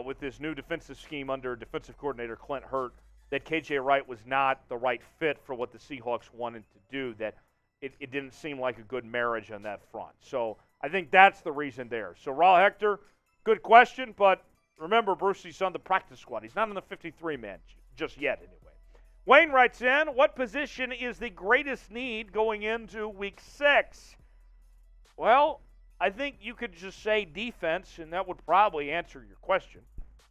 with this new defensive scheme under defensive coordinator Clint Hurt, that KJ Wright was not the right fit for what the Seahawks wanted to do, that it didn't seem like a good marriage on that front. So I think that's the reason there. So, Raw Hector, good question, but remember, Brucey's on the practice squad. He's not on the 53-man just yet, anyway. Wayne writes in, what position is the greatest need going into Week 6? Well, I think you could just say defense, and that would probably answer your question.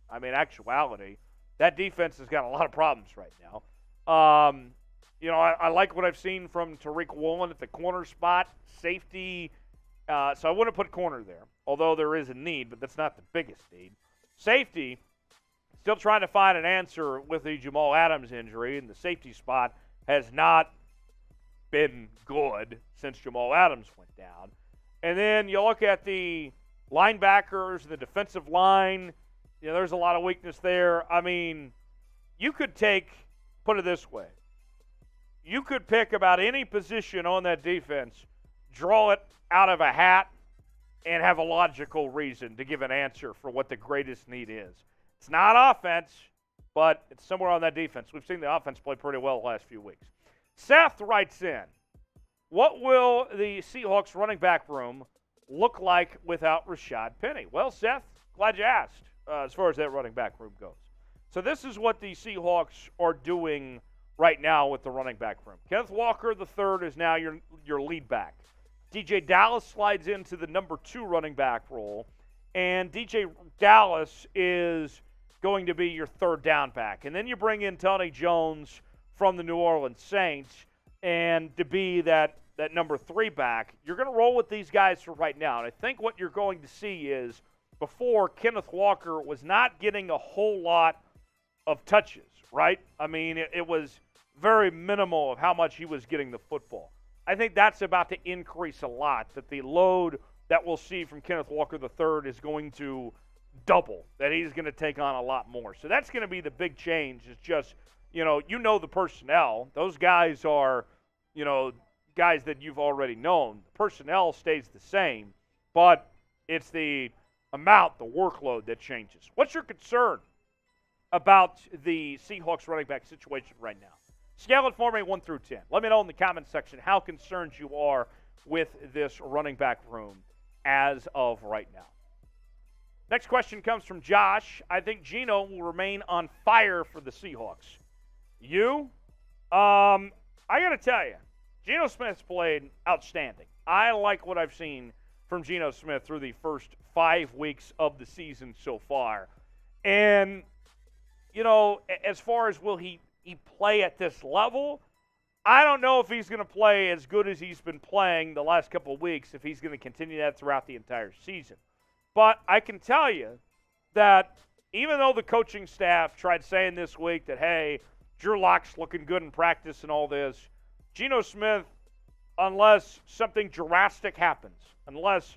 I mean, actuality, that defense has got a lot of problems right now. I like what I've seen from Tariq Woolen at the corner spot, safety. So I wouldn't put corner there, although there is a need, but that's not the biggest need. Safety, still trying to find an answer with the Jamal Adams injury, and the safety spot has not been good since Jamal Adams went down. And then you look at the linebackers, the defensive line, there's a lot of weakness there. I mean, you could put it this way, you could pick about any position on that defense, draw it out of a hat, and have a logical reason to give an answer for what the greatest need is. It's not offense, but it's somewhere on that defense. We've seen the offense play pretty well the last few weeks. Seth writes in, what will the Seahawks running back room look like without Rashaad Penny? Well, Seth, glad you asked as far as that running back room goes. So this is what the Seahawks are doing right now with the running back room. Kenneth Walker III is now your lead back. DJ Dallas slides into the number 2 running back role, and DJ Dallas is going to be your third down back. And then you bring in Tony Jones from the New Orleans Saints and to be that number 3 back. You're going to roll with these guys for right now. And I think what you're going to see is before Kenneth Walker was not getting a whole lot of touches, right? I mean, it was very minimal of how much he was getting the football. I think that's about to increase a lot, that the load that we'll see from Kenneth Walker III is going to double, that he's going to take on a lot more. So that's going to be the big change. It's just, the personnel. Those guys are, guys that you've already known. The personnel stays the same, but it's the amount, the workload that changes. What's your concern about the Seahawks running back situation right now? Scale it for me 1 through 10. Let me know in the comment section how concerned you are with this running back room as of right now. Next question comes from Josh. I think Geno will remain on fire for the Seahawks. You? I got to tell you, Geno Smith's played outstanding. I like what I've seen from Geno Smith through the first 5 weeks of the season so far. And, as far as will he play at this level, I don't know if he's going to play as good as he's been playing the last couple of weeks, if he's going to continue that throughout the entire season. But I can tell you that even though the coaching staff tried saying this week that, hey, Drew Lock's looking good in practice and all this, Geno Smith, unless something drastic happens, unless,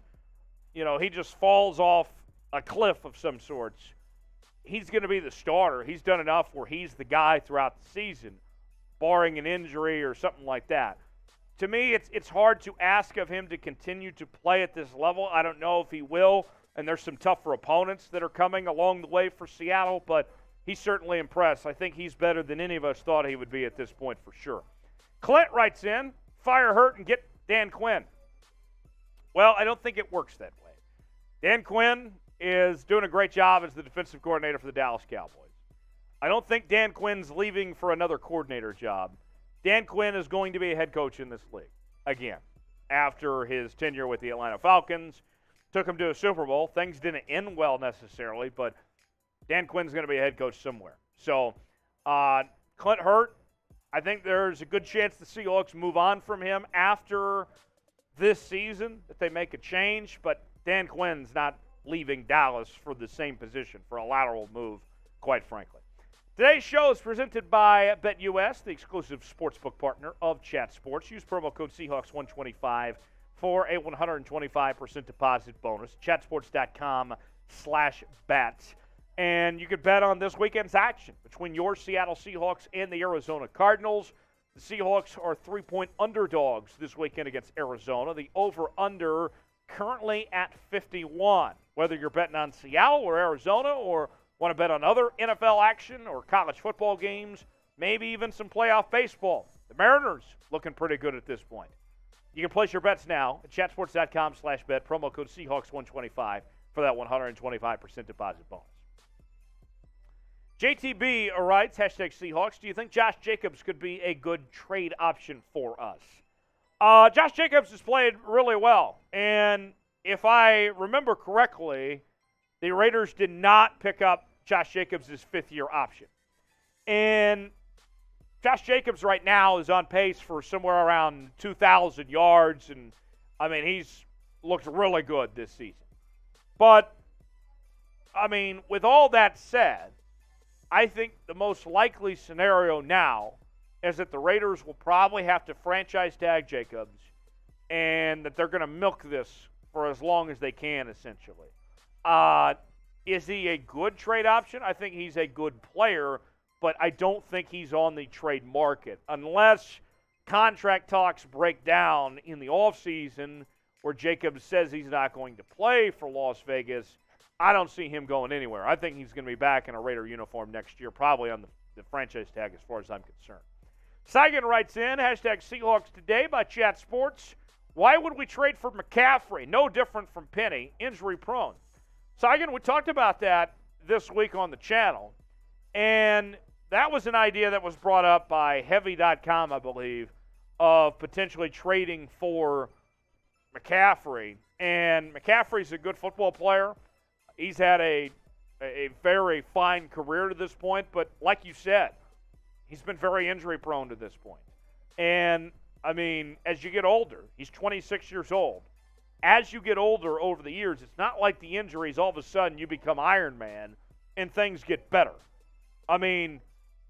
he just falls off a cliff of some sorts, he's going to be the starter. He's done enough where he's the guy throughout the season, barring an injury or something like that. To me, it's hard to ask of him to continue to play at this level. I don't know if he will, and there's some tougher opponents that are coming along the way for Seattle, but he's certainly impressed. I think he's better than any of us thought he would be at this point for sure. Clint writes in, fire Hurt and get Dan Quinn. Well, I don't think it works that way. Dan Quinn is doing a great job as the defensive coordinator for the Dallas Cowboys. I don't think Dan Quinn's leaving for another coordinator job. Dan Quinn is going to be a head coach in this league again after his tenure with the Atlanta Falcons. Took him to a Super Bowl. Things didn't end well necessarily, but Dan Quinn's going to be a head coach somewhere. So, Clint Hurt, I think there's a good chance the Seahawks move on from him after this season, that they make a change, but Dan Quinn's not leaving Dallas for the same position, for a lateral move, quite frankly. Today's show is presented by BetUS, the exclusive sportsbook partner of Chat Sports. Use promo code Seahawks125 for a 125% deposit bonus. Chatsports.com/bet. And you can bet on this weekend's action between your Seattle Seahawks and the Arizona Cardinals. The Seahawks are 3-point underdogs this weekend against Arizona. The over-under currently at 51. Whether you're betting on Seattle or Arizona, or want to bet on other NFL action or college football games, maybe even some playoff baseball, the Mariners looking pretty good at this point. You can place your bets now at chatsports.com/bet. Promo code Seahawks125 for that 125% deposit bonus. JTB writes, #Seahawks, do you think Josh Jacobs could be a good trade option for us? Josh Jacobs has played really well. And if I remember correctly, the Raiders did not pick up Josh Jacobs' fifth-year option. And Josh Jacobs right now is on pace for somewhere around 2,000 yards. And, he's looked really good this season. But, with all that said, I think the most likely scenario now is that the Raiders will probably have to franchise tag Jacobs, and that they're going to milk this for as long as they can, essentially. Is he a good trade option? I think he's a good player, but I don't think he's on the trade market unless contract talks break down in the offseason where Jacobs says he's not going to play for Las Vegas. I don't see him going anywhere. I think he's going to be back in a Raider uniform next year, probably on the franchise tag as far as I'm concerned. Saigon writes in, #Seahawks Today by Chat Sports. Why would we trade for McCaffrey? No different from Penny, injury prone. Saigon, we talked about that this week on the channel, and that was an idea that was brought up by Heavy.com, I believe, of potentially trading for McCaffrey. And McCaffrey's a good football player. He's had a very fine career to this point, but like you said, he's been very injury prone to this point. And, as you get older, he's 26 years old. As you get older over the years, it's not like the injuries, all of a sudden you become Iron Man and things get better.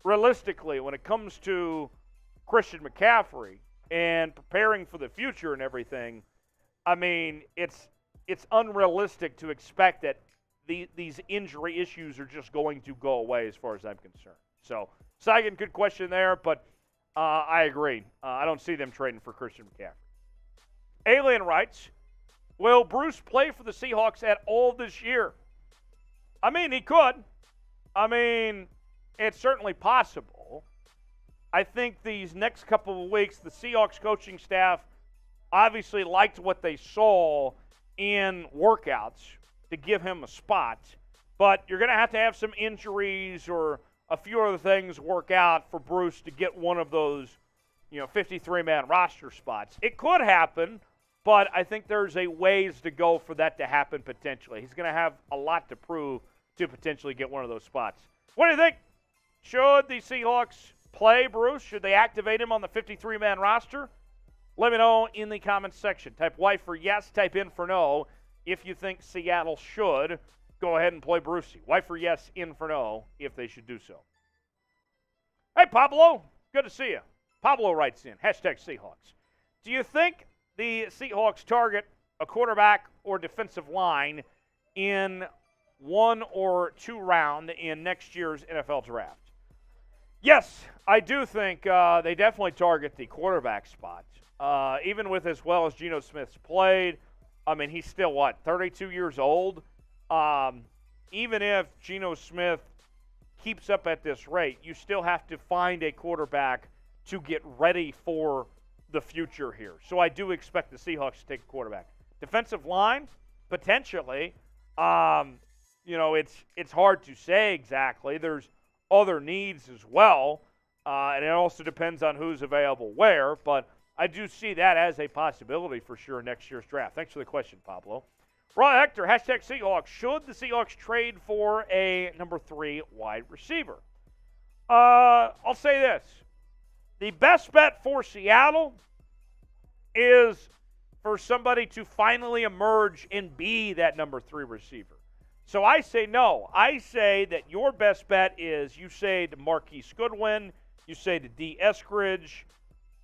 Realistically, when it comes to Christian McCaffrey and preparing for the future and everything, it's unrealistic to expect that these injury issues are just going to go away as far as I'm concerned. So, Saigon, good question there, but I agree. I don't see them trading for Christian McCaffrey. Alien writes, will Bruce play for the Seahawks at all this year? He could. It's certainly possible. I think these next couple of weeks, the Seahawks coaching staff obviously liked what they saw in workouts. to give him a spot, but you're going to have some injuries or a few other things work out for Bruce to get one of those, 53-man roster spots. It could happen, but I think there's a ways to go for that to happen potentially. He's going to have a lot to prove to potentially get one of those spots. What do you think? Should the Seahawks play Bruce? Should they activate him on the 53-man roster? Let me know in the comments section. Type Y for yes, type in for no. If you think Seattle should, go ahead and play Brucey. Y for yes, in for no, if they should do so. Hey, Pablo, good to see you. Pablo writes in, #Seahawks. Do you think the Seahawks target a quarterback or defensive line in 1 or 2 round in next year's NFL draft? Yes, I do think they definitely target the quarterback spot. Even with as well as Geno Smith's played, I mean, he's still, 32 years old? Even if Geno Smith keeps up at this rate, you still have to find a quarterback to get ready for the future here. So I do expect the Seahawks to take a quarterback. Defensive line, potentially. It's hard to say exactly. There's other needs as well, and it also depends on who's available where, but I do see that as a possibility for sure in next year's draft. Thanks for the question, Pablo. Raw Hector, #Seahawks. Should the Seahawks trade for a number 3 wide receiver? I'll say this. The best bet for Seattle is for somebody to finally emerge and be that number 3 receiver. So I say no. I say that your best bet is you say to Marquise Goodwin, you say to D. Eskridge,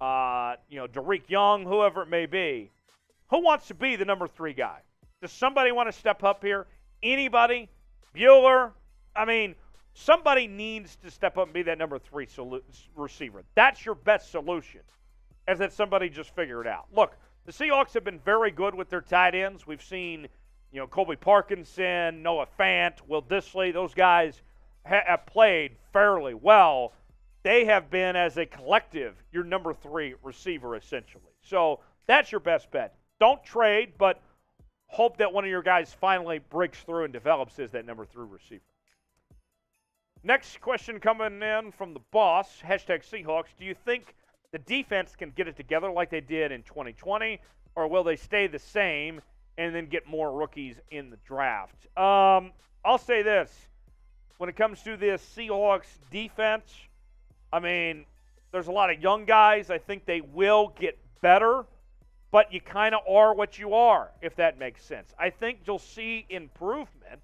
Derek Young, whoever it may be. Who wants to be the number 3 guy? Does somebody want to step up here? Anybody? Bueller? I mean, somebody needs to step up and be that number 3 receiver. That's your best solution, as that somebody just figure it out. Look, the Seahawks have been very good with their tight ends. We've seen, Colby Parkinson, Noah Fant, Will Dissly. Those guys have played fairly well. They have been, as a collective, your number 3 receiver, essentially. So that's your best bet. Don't trade, but hope that one of your guys finally breaks through and develops as that number 3 receiver. Next question coming in from the boss, #Seahawks. Do you think the defense can get it together like they did in 2020, or will they stay the same and then get more rookies in the draft? I'll say this. When it comes to this Seahawks defense, I mean, there's a lot of young guys. I think they will get better, but you kind of are what you are, if that makes sense. I think you'll see improvement,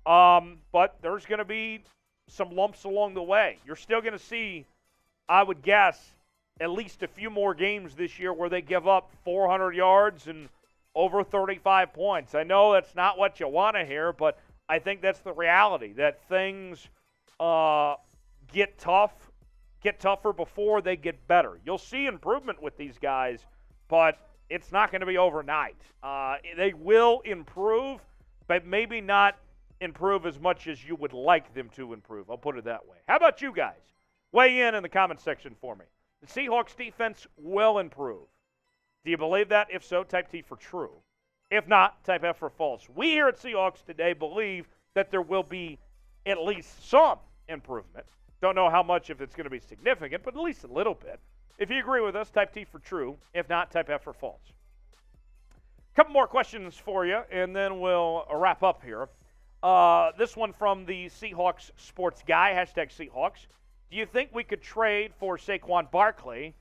but there's going to be some lumps along the way. You're still going to see, I would guess, at least a few more games this year where they give up 400 yards and over 35 points. I know that's not what you want to hear, but I think that's the reality, that things get tougher before they get better. You'll see improvement with these guys, but it's not going to be overnight. They will improve, but maybe not improve as much as you would like them to improve. I'll put it that way. How about you guys? Weigh in the comment section for me. The Seahawks defense will improve. Do you believe that? If so, type T for true. If not, type F for false. We here at Seahawks Today believe that there will be at least some improvement. Don't know how much, if it's going to be significant, but at least a little bit. If you agree with us, type T for true. If not, type F for false. A couple more questions for you, and then we'll wrap up here. This one from the Seahawks Sports Guy, #Seahawks. Do you think we could trade for Saquon Barkley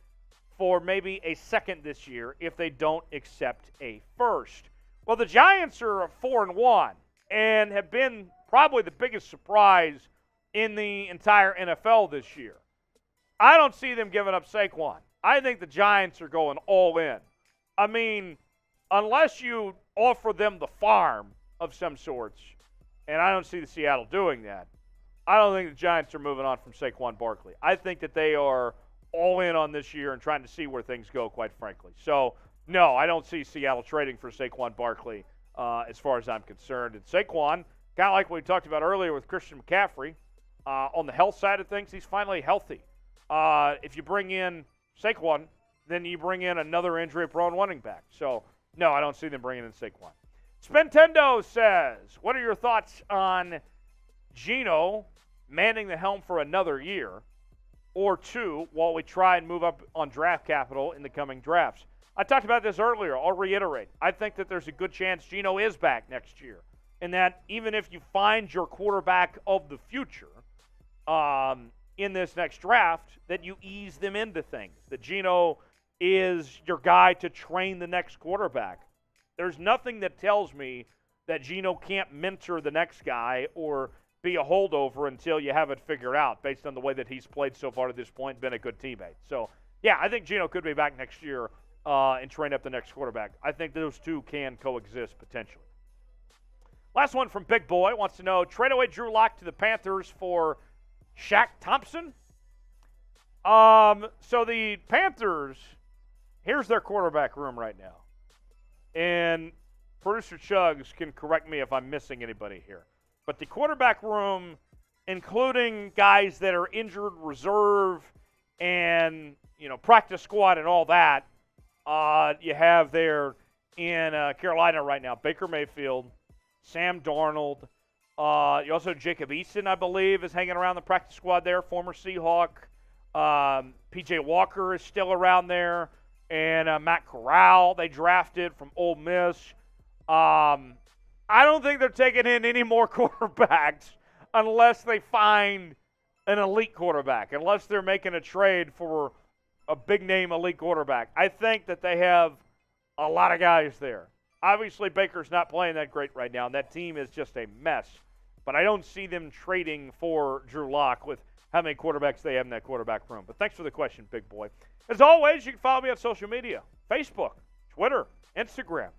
for maybe a second this year if they don't accept a first? Well, the Giants are 4-1 and have been probably the biggest surprise in the entire NFL this year. I don't see them giving up Saquon. I think the Giants are going all in. I mean, unless you offer them the farm of some sorts, and I don't see the Seattle doing that, I don't think the Giants are moving on from Saquon Barkley. I think that they are all in on this year and trying to see where things go, quite frankly. So, no, I don't see Seattle trading for Saquon Barkley as far as I'm concerned. And Saquon, kind of like what we talked about earlier with Christian McCaffrey, on the health side of things, he's finally healthy. If you bring in Saquon, then you bring in another injury-prone running back. So, no, I don't see them bringing in Saquon. Spentendo says, what are your thoughts on Geno manning the helm for another year or two while we try and move up on draft capital in the coming drafts? I talked about this earlier. I'll reiterate. I think that there's a good chance Geno is back next year, and that even if you find your quarterback of the future in this next draft, that you ease them into things, that Geno is your guy to train the next quarterback. There's nothing that tells me that Geno can't mentor the next guy or be a holdover until you have it figured out based on the way that he's played so far to this point, been a good teammate. So, yeah, I think Geno could be back next year and train up the next quarterback. I think those two can coexist potentially. Last one from Big Boy wants to know, trade away Drew Lock to the Panthers for Shaq Thompson? So the Panthers, here's their quarterback room right now. And producer Chugs can correct me if I'm missing anybody here. But the quarterback room, including guys that are injured, reserve, and, practice squad and all that, you have there in Carolina right now Baker Mayfield, Sam Darnold. You also have Jacob Eason, I believe, is hanging around the practice squad there, former Seahawk. P.J. Walker is still around there. And Matt Corral, they drafted from Ole Miss. I don't think they're taking in any more quarterbacks unless they find an elite quarterback, unless they're making a trade for a big-name elite quarterback. I think that they have a lot of guys there. Obviously, Baker's not playing that great right now, and that team is just a mess. But I don't see them trading for Drew Lock with how many quarterbacks they have in that quarterback room. But thanks for the question, Big Boy. As always, you can follow me on social media, Facebook, Twitter, Instagram,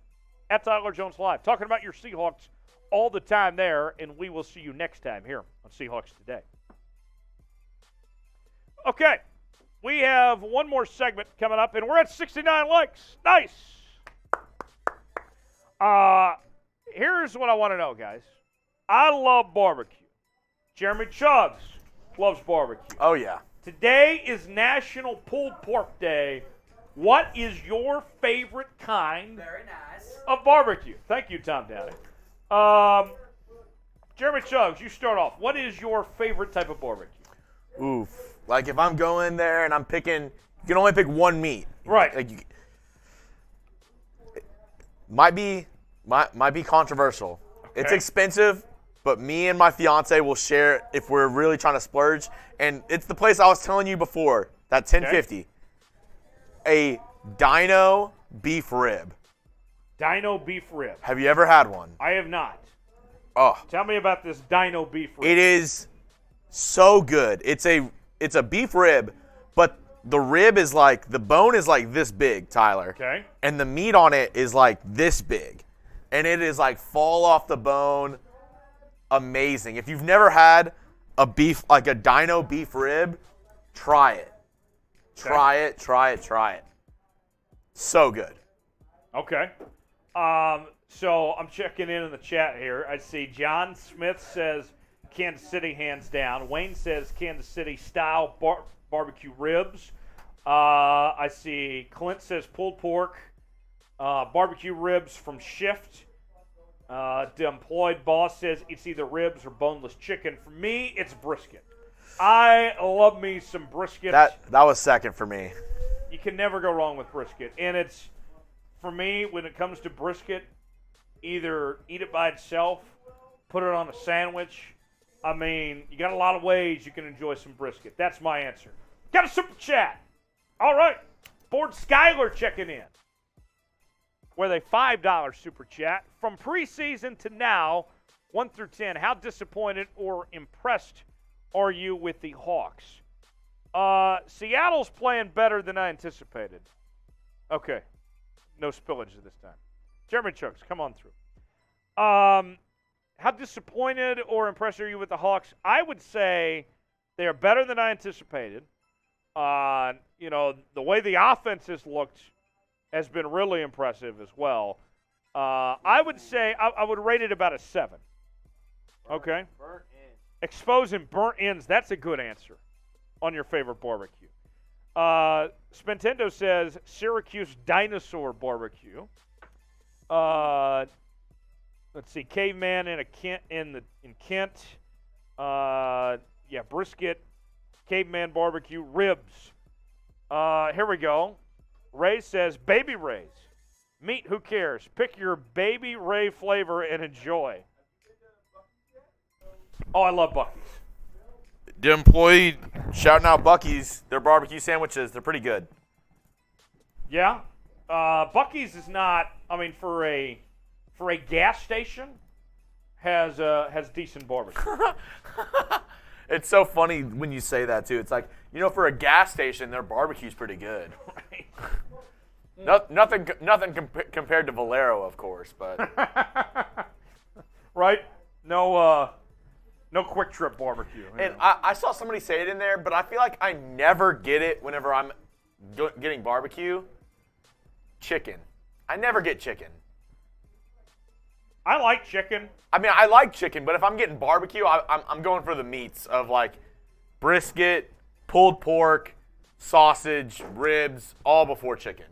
at Tyler Jones Live. Talking about your Seahawks all the time there, and we will see you next time here on Seahawks Today. Okay, we have one more segment coming up, and we're at 69 likes. Nice. Here's what I want to know, guys. I love barbecue. Jeremy Chubbs loves barbecue. Oh, yeah. Today is National Pulled Pork Day. What is your favorite kind of barbecue? Thank you, Tom Downey. Jeremy Chubbs, you start off. What is your favorite type of barbecue? Oof. Like if I'm going there and I'm picking, you can only pick one meat. Right. Like might be controversial. Okay. It's expensive, but me and my fiance will share if we're really trying to splurge. And it's the place I was telling you before, that 1050. Okay. A Dino beef rib. Dino beef rib. Have you ever had one? I have not. Oh. Tell me about this Dino beef rib. It is so good. It's a beef rib, but the rib is like, the bone is like this big, Tyler. Okay. And the meat on it is like this big. And it is like fall off the bone. Amazing. If you've never had a beef, like a Dino beef rib, try it. Okay. Try it. So good. Okay. So I'm checking in the chat here. I see John Smith says Kansas City hands down. Wayne says Kansas City style barbecue ribs. I see Clint says pulled pork. Barbecue ribs from Shift. The employed boss says it's either ribs or boneless chicken. For me, it's brisket. I love me some brisket. That was second for me. You can never go wrong with brisket. And it's, for me, when it comes to brisket, either eat it by itself, put it on a sandwich. I mean, you got a lot of ways you can enjoy some brisket. That's my answer. Got a super chat. All right. Ford Skyler checking in with a $5 super chat. From preseason to now, 1 through 10, how disappointed or impressed are you with the Hawks? Seattle's playing better than I anticipated. Okay. No spillage this time. Jeremy Chucks, come on through. How disappointed or impressed are you with the Hawks? I would say they are better than I anticipated. The way the offense has looked has been really impressive as well. I would say I would rate it about a 7. Okay. Burnt ends. Exposing burnt ends. That's a good answer on your favorite barbecue. Spentendo says Syracuse dinosaur barbecue. Let's see, Caveman in Kent. Brisket, Caveman barbecue, ribs. Here we go. Ray says, Baby Ray's. Meat, who cares? Pick your Baby Ray flavor and enjoy. Oh, I love Buc-ee's. The employee shouting out Buc-ee's, their barbecue sandwiches, they're pretty good. Yeah. Buc-ee's is not, for a gas station, has decent barbecue. It's so funny when you say that, too. It's like, for a gas station, their barbecue's pretty good. Right. Nothing compared to Valero, of course, but. Right? No Quick Trip barbecue. And I saw somebody say it in there, but I feel like I never get it whenever I'm getting barbecue. Chicken. I never get chicken. I like chicken. I like chicken, but if I'm getting barbecue, I'm going for the meats of like brisket, pulled pork, sausage, ribs, all before chicken,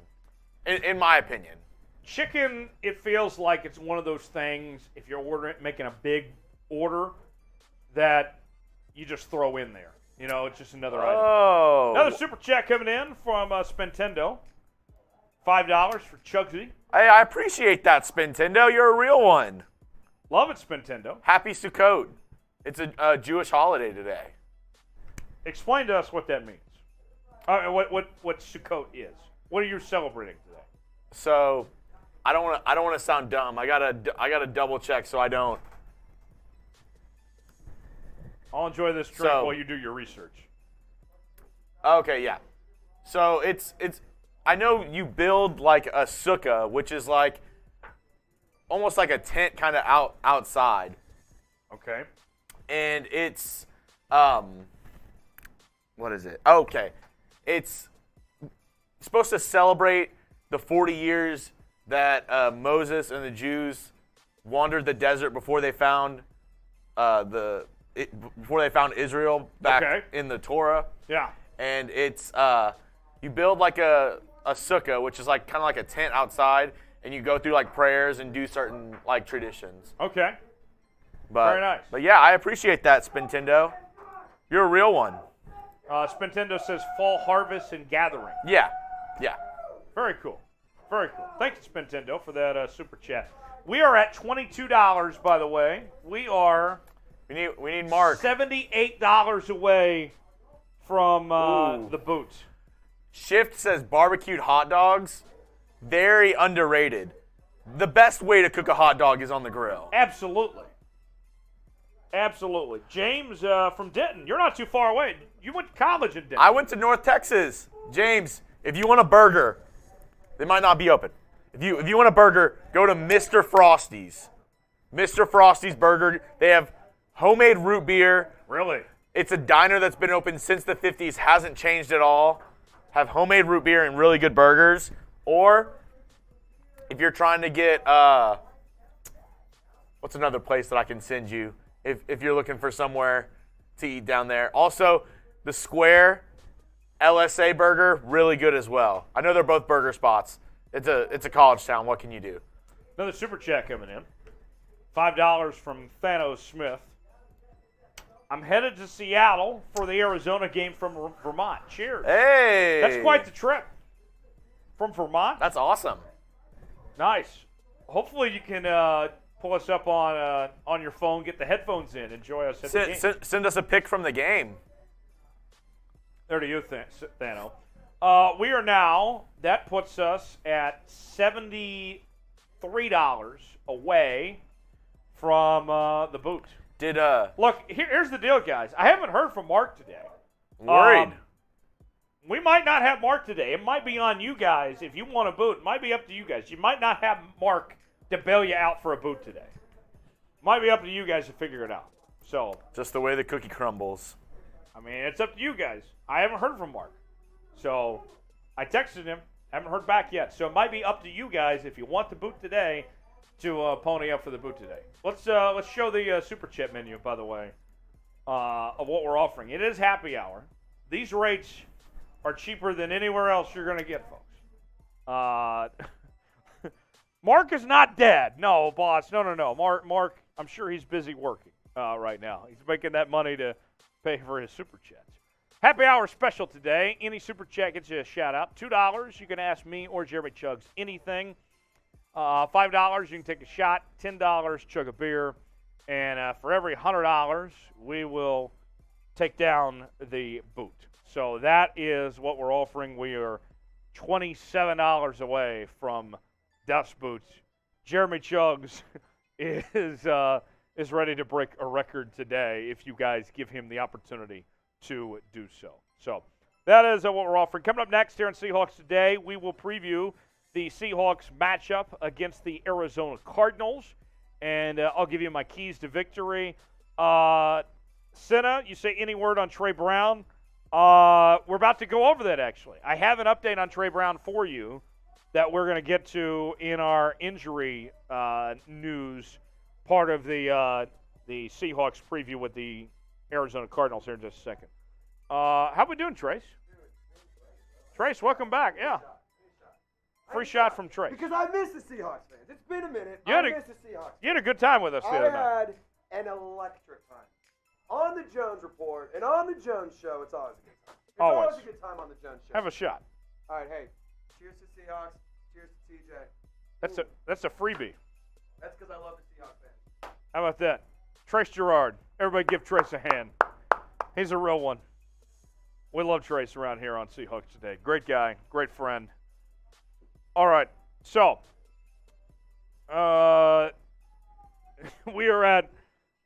in my opinion. Chicken, it feels like it's one of those things, if you're making a big order, that you just throw in there. It's just another item. Another super chat coming in from Spentendo. $5 for Chugsy. Hey, I appreciate that, Spentendo. You're a real one. Love it, Spentendo. Happy Sukkot. It's a Jewish holiday today. Explain to us what that means. What Sukkot is. What are you celebrating today? So, I don't want to sound dumb. I gotta double check so I don't. I'll enjoy this drink while you do your research. Okay, yeah. So it's I know you build like a sukkah, which is like almost like a tent kind of outside. Okay. And it's what is it? Okay. It's supposed to celebrate the 40 years that Moses and the Jews wandered the desert before they found Israel back in the Torah. Yeah. And it's you build like a sukkah, which is like kind of like a tent outside, and you go through like prayers and do certain like traditions. Okay. Very nice. But yeah, I appreciate that, Spentendo. You're a real one. Spentendo says fall harvest and gathering. Yeah. Very cool. Thank you, Spentendo, for that super chat. We are at $22, by the way. We need Mark. $78 away from the boot. Shift says barbecued hot dogs, very underrated. The best way to cook a hot dog is on the grill. Absolutely. James from Denton, you're not too far away. You went to college in Denton. I went to North Texas. James, if you want a burger, they might not be open. If you want a burger, go to Mr. Frosty's. Mr. Frosty's Burger. They have homemade root beer. Really? It's a diner that's been open since the 50s, hasn't changed at all. Have homemade root beer and really good burgers. Or if you're trying to get, what's another place that I can send you if you're looking for somewhere to eat down there. Also, the Square LSA Burger, really good as well. I know they're both burger spots. It's a college town. What can you do? Another super chat coming in. $5 from Thanos Smith. I'm headed to Seattle for the Arizona game from Vermont. Cheers. Hey. That's quite the trip. From Vermont? That's awesome. Nice. Hopefully you can pull us up on your phone, get the headphones in, enjoy us at the game. Send us a pic from the game. There to you, Thano. We are now, that puts us at $73 away from the boot. Look, here's the deal, guys. I haven't heard from Mark today. Worried. We might not have Mark today. It might be on you guys if you want a boot. It might be up to you guys. You might not have Mark to bail you out for a boot today. Might be up to you guys to figure it out. So just the way the cookie crumbles. I mean, it's up to you guys. I haven't heard from Mark. So I texted him. Haven't heard back yet. So it might be up to you guys if you want the boot today to pony up for the boot today. Let's show the super chat menu, by the way, of what we're offering. It is happy hour. These rates are cheaper than anywhere else you're going to get, folks. Mark is not dead. No, boss. No. Mark, I'm sure he's busy working right now. He's making that money to pay for his super chats. Happy hour special today. Any super chat gets you a shout out. $2, you can ask me or Jeremy Chugs anything. $5, you can take a shot. $10, chug a beer. And for every $100, we will take down the boot. So that is what we're offering. We are $27 away from Dust Boots. Jeremy Chugs is ready to break a record today if you guys give him the opportunity to do so. So that is what we're offering. Coming up next here on Seahawks Today, we will preview the Seahawks matchup against the Arizona Cardinals, and I'll give you my keys to victory. Senna, you say any word on Tre Brown? We're about to go over that, actually. I have an update on Tre Brown for you that we're going to get to in our injury news part of the Seahawks preview with the Arizona Cardinals here in just a second. How we doing, Trace? Trace, welcome back. Yeah. Free shot from Trace. Because I miss the Seahawks fans. It's been a minute. I miss the Seahawks. You had a good time with us the other night. I had an electric time. On the Jones Report and on the Jones Show, it's always a good time. It's always a good time on the Jones Show. Have a shot. All right, hey, cheers to Seahawks. Cheers to TJ. That's a freebie. That's because I love the Seahawks fans. How about that? Trace Gerard. Everybody give Trace a hand. He's a real one. We love Trace around here on Seahawks Today. Great guy, great friend. All right, so we are at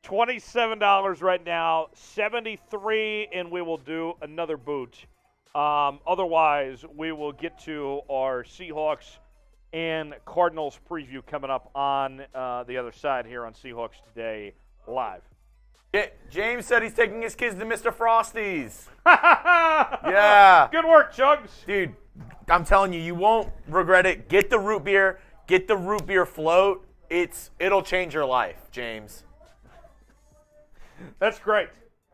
$27 right now, $73, and we will do another boot. Otherwise, we will get to our Seahawks and Cardinals preview coming up on the other side here on Seahawks Today Live. James said he's taking his kids to Mr. Frosty's. Yeah. Good work, Chugs. Dude, I'm telling you, you won't regret it. Get the root beer. Get the root beer float. It'll change your life, James. That's great.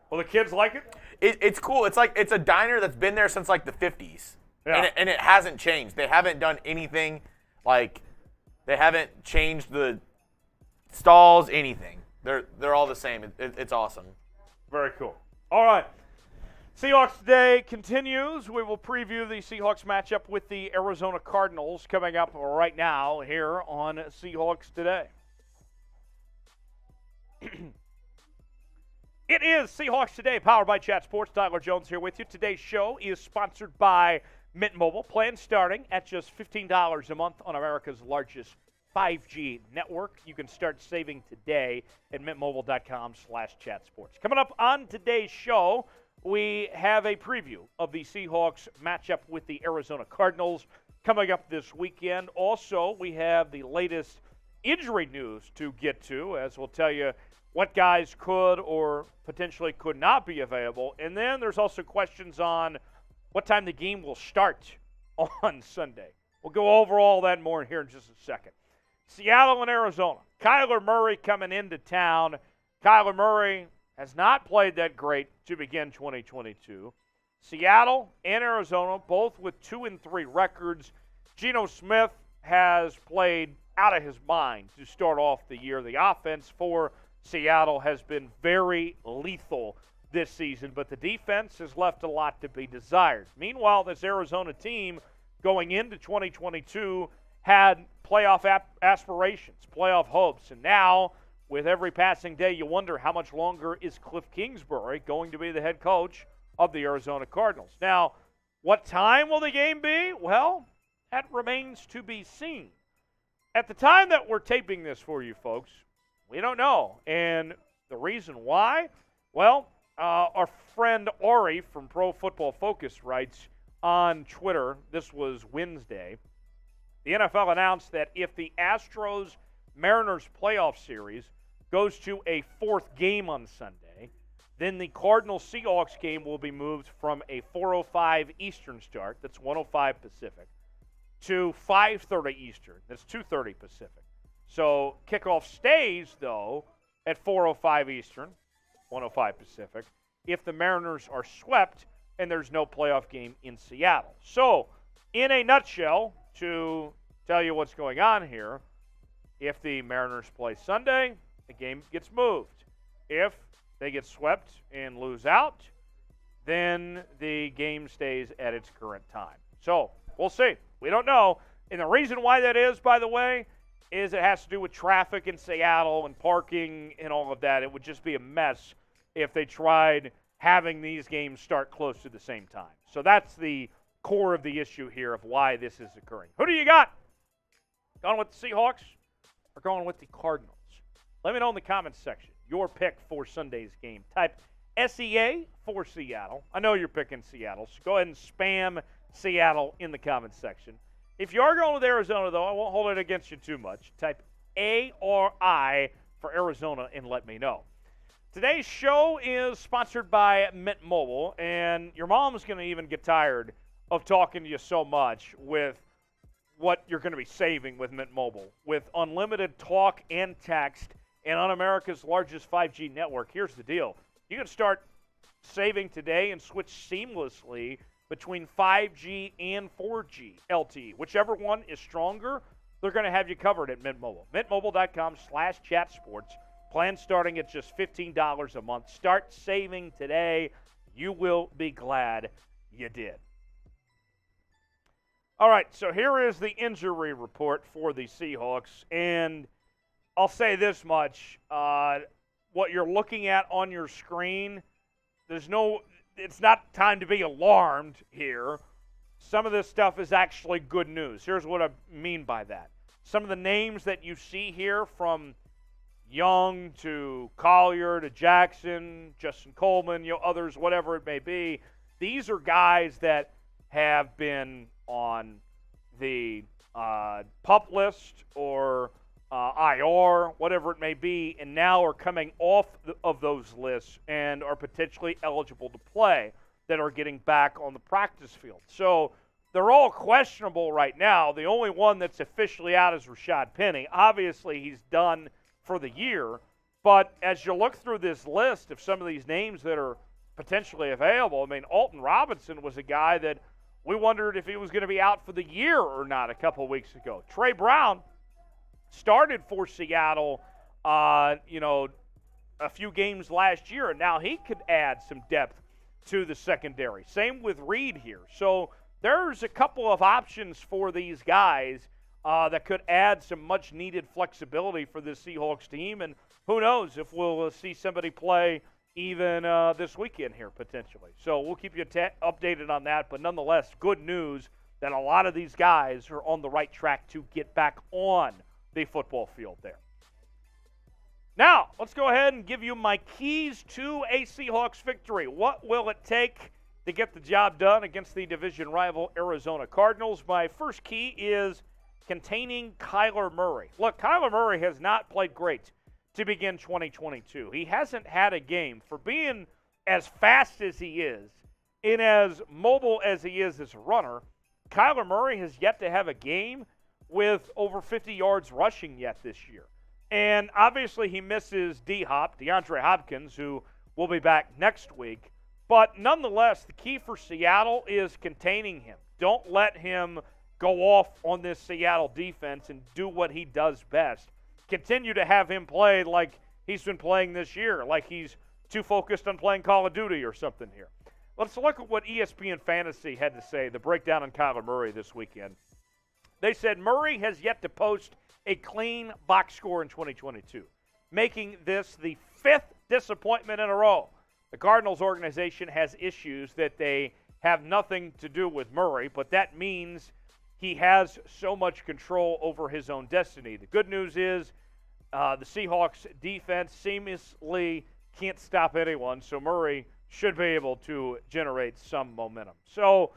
Well, the kids like it? It's cool. It's a diner that's been there since like the 50s. Yeah. And it hasn't changed. They haven't done anything they haven't changed the stalls, anything. They're all the same. It's awesome. Very cool. All right. Seahawks Today continues. We will preview the Seahawks matchup with the Arizona Cardinals coming up right now here on Seahawks Today. It is Seahawks Today, powered by Chat Sports. Tyler Jones here with you. Today's show is sponsored by Mint Mobile. Plans starting at just $15 a month on America's largest 5G network. You can start saving today at mintmobile.com/chatsports. Coming up on today's show, we have a preview of the Seahawks matchup with the Arizona Cardinals coming up this weekend. Also, we have the latest injury news to get to, as we'll tell you what guys could or potentially could not be available. And then there's also questions on what time the game will start on Sunday. We'll go over all that and more here in just a second. Seattle and Arizona. Kyler Murray coming into town. Kyler Murray has not played that great to begin 2022. Seattle and Arizona, both with 2-3 records. Geno Smith has played out of his mind to start off the year. The offense for Seattle has been very lethal this season, but the defense has left a lot to be desired. Meanwhile, this Arizona team going into 2022 had playoff aspirations, playoff hopes, and now with every passing day, you wonder how much longer is Cliff Kingsbury going to be the head coach of the Arizona Cardinals. Now, what time will the game be? Well, that remains to be seen. At the time that we're taping this for you folks, we don't know. And the reason why? Well, our friend Ari from Pro Football Focus writes on Twitter, this was Wednesday, the NFL announced that if the Astros-Mariners playoff series goes to a fourth game on Sunday, then the Cardinals-Seahawks game will be moved from a 4:05 Eastern start, that's 1:05 Pacific, to 5:30 Eastern, that's 2:30 Pacific. So kickoff stays, though, at 4:05 Eastern, 1:05 Pacific, if the Mariners are swept and there's no playoff game in Seattle. So, in a nutshell, to tell you what's going on here, If the Mariners play Sunday, the game gets moved. If they get swept and lose out, then the game stays at its current time. So we'll see. We don't know. And the reason why that is, by the way, is it has to do with traffic in Seattle and parking and all of that. It would just be a mess if they tried having these games start close to the same time. So that's the core of the issue here of why this is occurring. Who do you got? Going with the Seahawks or going with the Cardinals? Let me know in the comments section your pick for Sunday's game. Type SEA for Seattle. I know you're picking Seattle, so go ahead and spam Seattle in the comments section. If you are going with Arizona, though, I won't hold it against you too much. Type ARI for Arizona and let me know. Today's show is sponsored by Mint Mobile, and your mom's going to even get tired of talking to you so much with what you're going to be saving with Mint Mobile. With unlimited talk and text and on America's largest 5G network, here's the deal. You can start saving today and switch seamlessly between 5G and 4G LTE. Whichever one is stronger, they're going to have you covered at Mint Mobile. MintMobile.com/chatsports. Plan starting at just $15 a month. Start saving today. You will be glad you did. All right, so here is the injury report for the Seahawks. And I'll say this much. What you're looking at on your screen, it's not time to be alarmed here. Some of this stuff is actually good news. Here's what I mean by that. Some of the names that you see here, from Young to Collier to Jackson, Justin Coleman, others, whatever it may be, these are guys that have been on the PUP list or IR, whatever it may be, and now are coming off of those lists and are potentially eligible to play, that are getting back on the practice field. So they're all questionable right now. The only one that's officially out is Rashaad Penny. Obviously, he's done for the year, but as you look through this list of some of these names that are potentially available, I mean, Alton Robinson was a guy that we wondered if he was going to be out for the year or not a couple of weeks ago. Tre Brown started for Seattle, a few games last year, and now he could add some depth to the secondary. Same with Reed here. So there's a couple of options for these guys that could add some much-needed flexibility for this Seahawks team, and who knows if we'll see somebody play even this weekend here potentially. So we'll keep you updated on that, but nonetheless, good news that a lot of these guys are on the right track to get back on the football field there. Now, let's go ahead and give you my keys to a Seahawks victory. What will it take to get the job done against the division rival Arizona Cardinals? My first key is containing Kyler Murray. Look, Kyler Murray has not played great to begin 2022. He hasn't had a game. For being as fast as he is and as mobile as he is as a runner, Kyler Murray has yet to have a game with over 50 yards rushing yet this year. And obviously he misses DeAndre Hopkins, who will be back next week. But nonetheless, the key for Seattle is containing him. Don't let him go off on this Seattle defense and do what he does best. Continue to have him play like he's been playing this year, like he's too focused on playing Call of Duty or something here. Let's look at what ESPN Fantasy had to say, the breakdown on Kyler Murray this weekend. They said Murray has yet to post a clean box score in 2022, making this the fifth disappointment in a row. The Cardinals organization has issues that they have nothing to do with Murray, but that means he has so much control over his own destiny. The good news is the Seahawks defense seamlessly can't stop anyone, so Murray should be able to generate some momentum. So,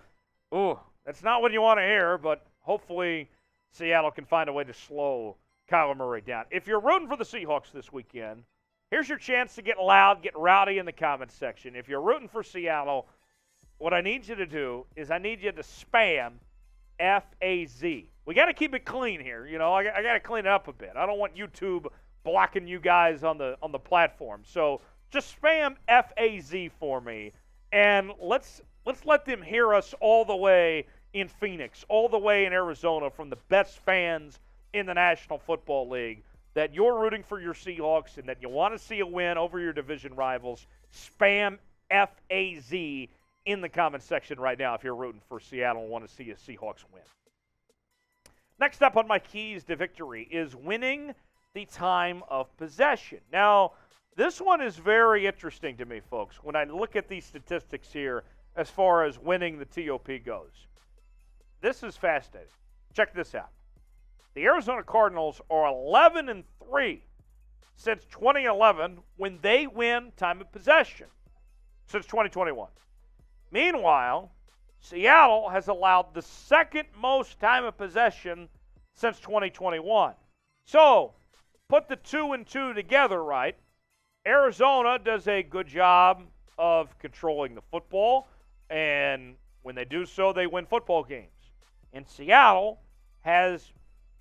that's not what you want to hear, but hopefully Seattle can find a way to slow Kyler Murray down. If you're rooting for the Seahawks this weekend, here's your chance to get loud, get rowdy in the comments section. If you're rooting for Seattle, what I need you to do is I need you to spam FAZ. We got to keep it clean here. I got to clean it up a bit. I don't want YouTube blocking you guys on the platform. So just spam FAZ for me, and let's let them hear us all the way in Phoenix, all the way in Arizona, from the best fans in the National Football League that you're rooting for your Seahawks and that you want to see a win over your division rivals, spam FAZ in the comment section right now if you're rooting for Seattle and want to see a Seahawks win. Next up on my keys to victory is winning the time of possession. Now, this one is very interesting to me, folks, when I look at these statistics here as far as winning the TOP goes. This is fascinating. Check this out. The Arizona Cardinals are 11-3 since 2011 when they win time of possession since 2021. Meanwhile, Seattle has allowed the second most time of possession since 2021. So, put the 2 and 2 together, right? Arizona does a good job of controlling the football, and when they do so, they win football games. And Seattle has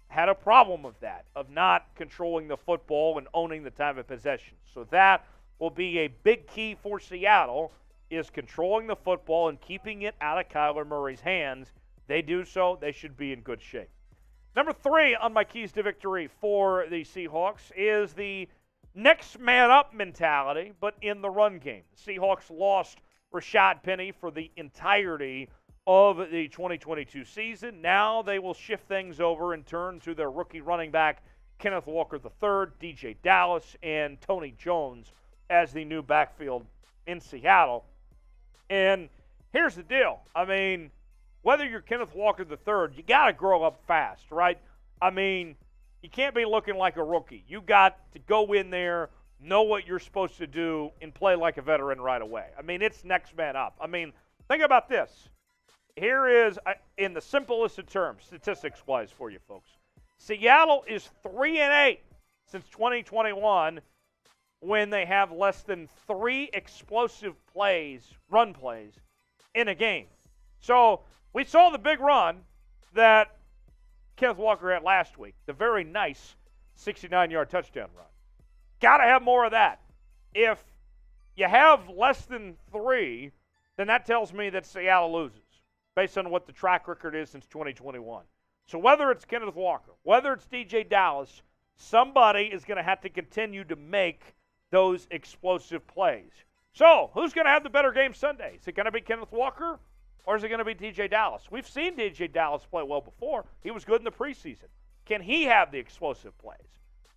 had a problem of that, of not controlling the football and owning the time of possession. So that will be a big key for Seattle, is controlling the football and keeping it out of Kyler Murray's hands. They do so, they should be in good shape. Number 3 on my keys to victory for the Seahawks is the next man up mentality, but in the run game. The Seahawks lost Rashaad Penny for the entirety of the 2022 season. Now they will shift things over and turn to their rookie running back, Kenneth Walker III, DJ Dallas, and Tony Jones as the new backfield in Seattle. And here's the deal. I mean, whether you're Kenneth Walker III, you got to grow up fast, right? I mean, you can't be looking like a rookie. You got to go in there, know what you're supposed to do, and play like a veteran right away. I mean, it's next man up. I mean, think about this. Here is, in the simplest of terms, statistics-wise for you folks. Seattle is 3-8 since 2021 when they have less than 3 explosive plays, run plays, in a game. So we saw the big run that Kenneth Walker had last week, the very nice 69-yard touchdown run. Got to have more of that. If you have less than 3, then that tells me that Seattle loses, based on what the track record is since 2021. So whether it's Kenneth Walker, whether it's DJ Dallas, somebody is going to have to continue to make those explosive plays. So who's going to have the better game Sunday? Is it going to be Kenneth Walker or is it going to be DJ Dallas? We've seen DJ Dallas play well before. He was good in the preseason. Can he have the explosive plays?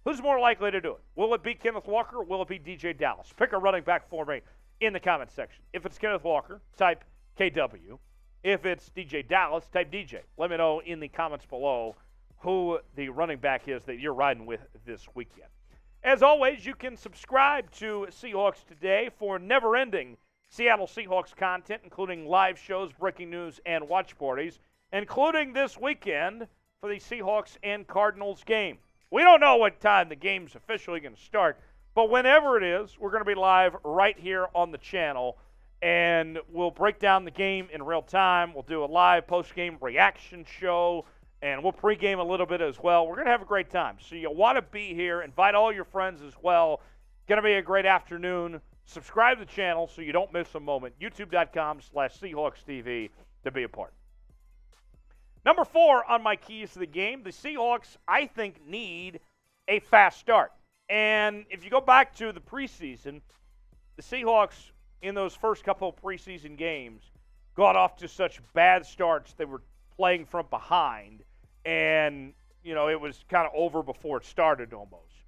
Who's more likely to do it? Will it be Kenneth Walker or will it be DJ Dallas? Pick a running back for me in the comment section. If it's Kenneth Walker, type KW. If it's DJ Dallas, type DJ. Let me know in the comments below who the running back is that you're riding with this weekend. As always, you can subscribe to Seahawks Today for never-ending Seattle Seahawks content, including live shows, breaking news, and watch parties, including this weekend for the Seahawks and Cardinals game. We don't know what time the game's officially going to start, but whenever it is, we're going to be live right here on the channel, and we'll break down the game in real time. We'll do a live post-game reaction show, and we'll pregame a little bit as well. We're going to have a great time. So you want to be here. Invite all your friends as well. Going to be a great afternoon. Subscribe to the channel so you don't miss a moment. YouTube.com/SeahawksTV to be a part. Number 4 on my keys to the game, the Seahawks, I think, need a fast start. And if you go back to the preseason, the Seahawks in those first couple of preseason games got off to such bad starts. They were playing from behind, and, you know, it was kind of over before it started almost.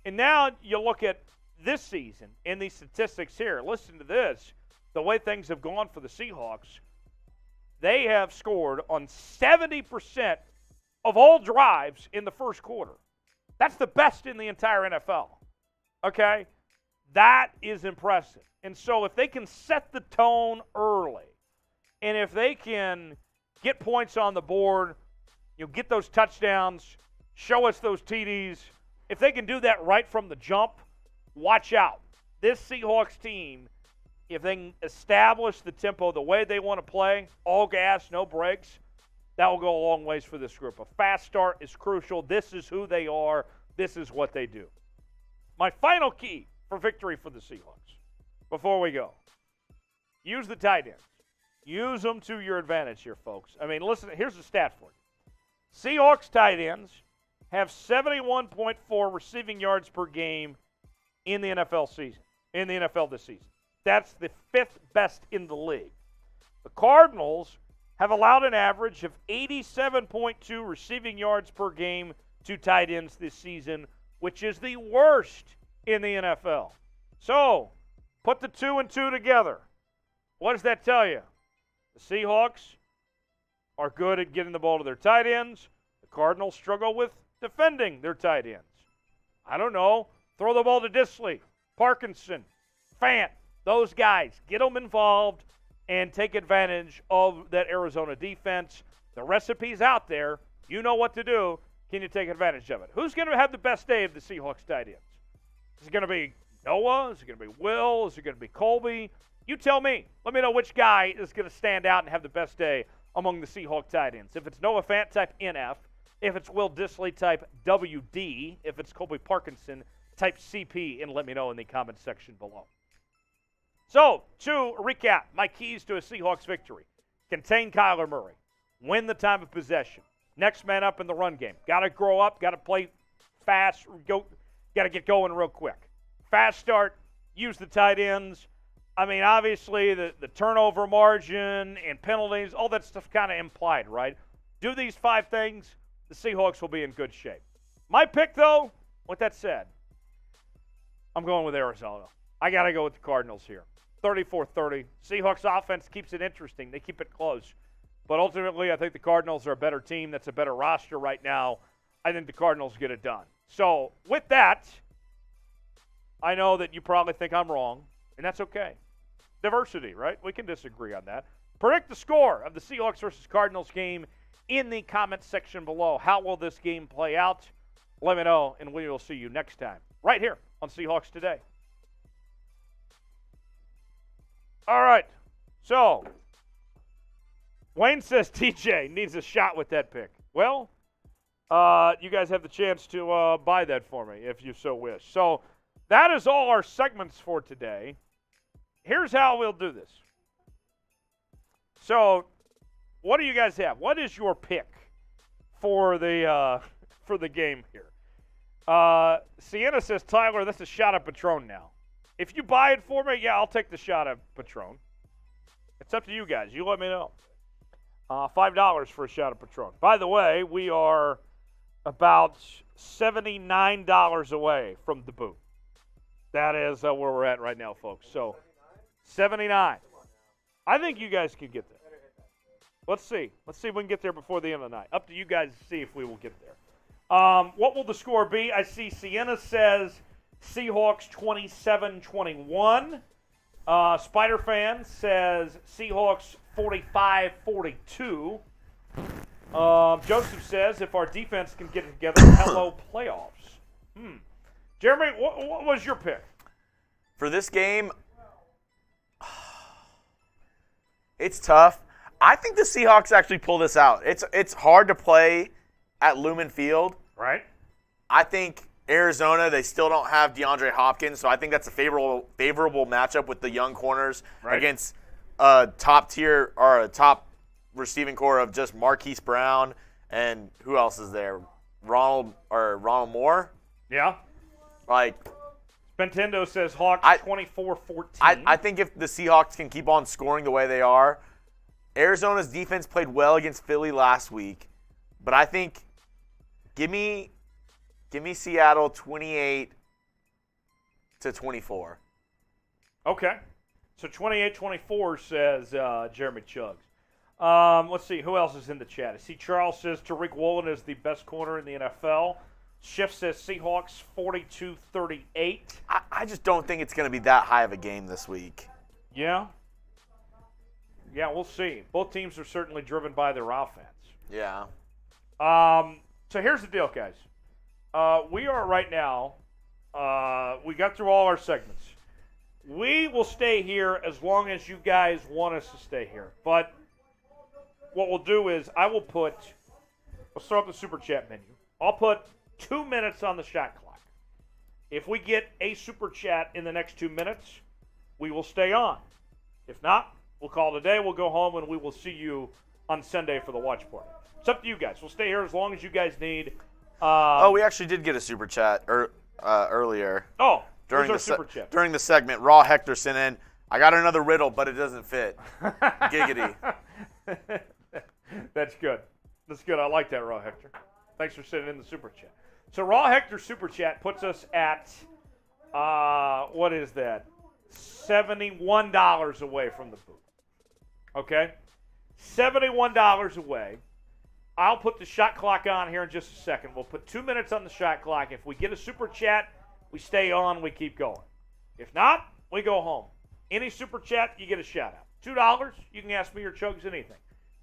And now you look at this season and these statistics here. Listen to this. The way things have gone for the Seahawks, they have scored on 70% of all drives in the first quarter. That's the best in the entire NFL. Okay? That is impressive. And so if they can set the tone early, and if they can get points on the board, get those touchdowns, show us those TDs, if they can do that right from the jump, watch out. This Seahawks team, if they can establish the tempo the way they want to play, all gas, no brakes, that will go a long ways for this group. A fast start is crucial. This is who they are. This is what they do. My final key for victory for the Seahawks, before we go, use the tight ends. Use them to your advantage here, folks. I mean, listen, here's the stat for you. Seahawks tight ends have 71.4 receiving yards per game in the NFL this season. That's the 5th best in the league. The Cardinals have allowed an average of 87.2 receiving yards per game to tight ends this season, which is the worst in the NFL. So, put the 2 and 2 together. What does that tell you? The Seahawks are good at getting the ball to their tight ends. The Cardinals struggle with defending their tight ends. I don't know. Throw the ball to Disley, Parkinson, Fant, those guys. Get them involved and take advantage of that Arizona defense. The recipe's out there. You know what to do. Can you take advantage of it? Who's going to have the best day of the Seahawks tight ends? Is it going to be Noah? Is it going to be Will? Is it going to be Colby? You tell me. Let me know which guy is going to stand out and have the best day among the Seahawks tight ends. If it's Noah Fant, type NF. If it's Will Disley, type WD. If it's Colby Parkinson, type CP and let me know in the comment section below. So, to recap, my keys to a Seahawks victory. Contain Kyler Murray. Win the time of possession. Next man up in the run game. Got to grow up. Got to play fast. Got to get going real quick. Fast start. Use the tight ends. I mean, obviously, the turnover margin and penalties, all that stuff kind of implied, right? Do these 5 things, the Seahawks will be in good shape. My pick, though, with that said, I'm going with Arizona. I got to go with the Cardinals here. 34-30. Seahawks offense keeps it interesting. They keep it close. But ultimately, I think the Cardinals are a better team. That's a better roster right now. I think the Cardinals get it done. So, with that, I know that you probably think I'm wrong, and that's okay. Diversity, right? We can disagree on that. Predict the score of the Seahawks versus Cardinals game in the comment section below. How will this game play out? Let me know, and we will see you next time right here on Seahawks Today. All right, so Wayne says TJ needs a shot with that pick. Well, you guys have the chance to buy that for me if you so wish. So that is all our segments for today. Here's how we'll do this. So, what do you guys have? What is your pick for the game here? Sienna says, Tyler, that's a shot of Patron now. If you buy it for me, yeah, I'll take the shot of Patron. It's up to you guys. You let me know. $5 for a shot of Patron. By the way, we are about $79 away from the booth. That is where we're at right now, folks. So, 79. I think you guys can get there. Let's see. Let's see if we can get there before the end of the night. Up to you guys to see if we will get there. What will the score be? I see Sienna says Seahawks 27-21. Spider Fan says Seahawks 45-42. Joseph says if our defense can get it together, hello playoffs. Jeremy, what was your pick? For this game, it's tough. I think the Seahawks actually pull this out. It's hard to play at Lumen Field. Right. I think Arizona, they still don't have DeAndre Hopkins, so I think that's a favorable matchup with the young corners against a top tier or a top receiving core of just Marquise Brown and who else is there? Ronald Moore? Yeah. Like Spentendo says Hawks 24-14. I think if the Seahawks can keep on scoring the way they are, Arizona's defense played well against Philly last week, but I think give me Seattle 28-24. Okay. So 28-24 says Jeremy Chuggs. Let's see. Who else is in the chat? I see Charles says Tariq Woolen is the best corner in the NFL. Schiff says Seahawks 42-38. I just don't think it's going to be that high of a game this week. Yeah. Yeah, we'll see. Both teams are certainly driven by their offense. Yeah. So here's the deal, guys. We are right now, we got through all our segments. We will stay here as long as you guys want us to stay here. But what we'll do is let's throw up the Super Chat menu. I'll put 2 minutes on the shot clock. If we get a Super Chat in the next 2 minutes, we will stay on. If not, we'll call it a day. We'll go home, and we will see you on Sunday for the watch party. It's up to you guys. We'll stay here as long as you guys need. We actually did get a super chat earlier. Oh, during our super chat. During the segment, Raw Hector sent in, I got another riddle, but it doesn't fit. Giggity. That's good. That's good. I like that, Raw Hector. Thanks for sending in the super chat. So Raw Hector super chat puts us at, what is that? $71 away from the booth. Okay? $71 away. I'll put the shot clock on here in just a second. We'll put 2 minutes on the shot clock. If we get a super chat, we stay on, we keep going. If not, we go home. Any super chat, you get a shout out. $2, you can ask me or Chugs anything.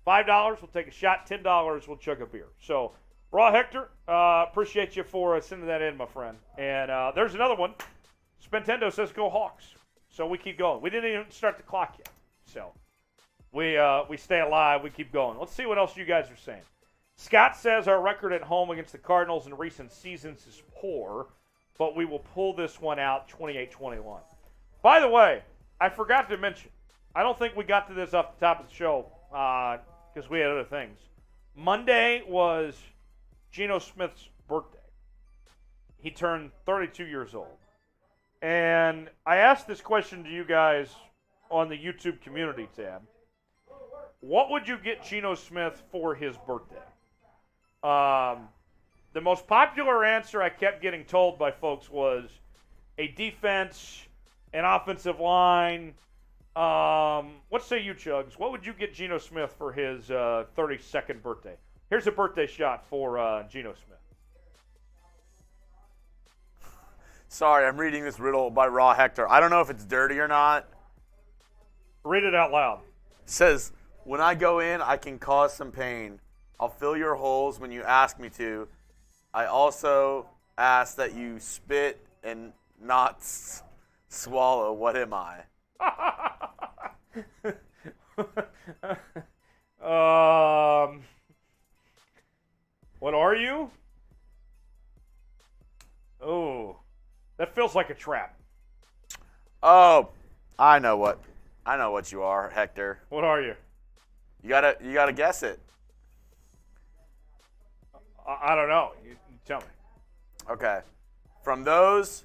$5, we'll take a shot. $10, we'll chug a beer. So, Raw Hector, appreciate you for sending that in, my friend. And there's another one. Spentendo says go Hawks. So we keep going. We didn't even start the clock yet. So we stay alive. We keep going. Let's see what else you guys are saying. Scott says our record at home against the Cardinals in recent seasons is poor, but we will pull this one out 28-21. By the way, I forgot to mention, I don't think we got to this off the top of the show because we had other things. Monday was Geno Smith's birthday. He turned 32 years old. And I asked this question to you guys on the YouTube community tab. What would you get Geno Smith for his birthday? The most popular answer I kept getting told by folks was a defense, an offensive line. What say you, Chugs? What would you get Geno Smith for his 32nd birthday? Here's a birthday shot for Geno Smith. Sorry, I'm reading this riddle by Raw Hector. I don't know if it's dirty or not. Read it out loud. It says, when I go in, I can cause some pain. I'll fill your holes when you ask me to. I also ask that you spit and not swallow. What am I? What are you? Oh, that feels like a trap. Oh, I know what you are, Hector. What are you? You gotta guess it. I don't know. You tell me. Okay. From those,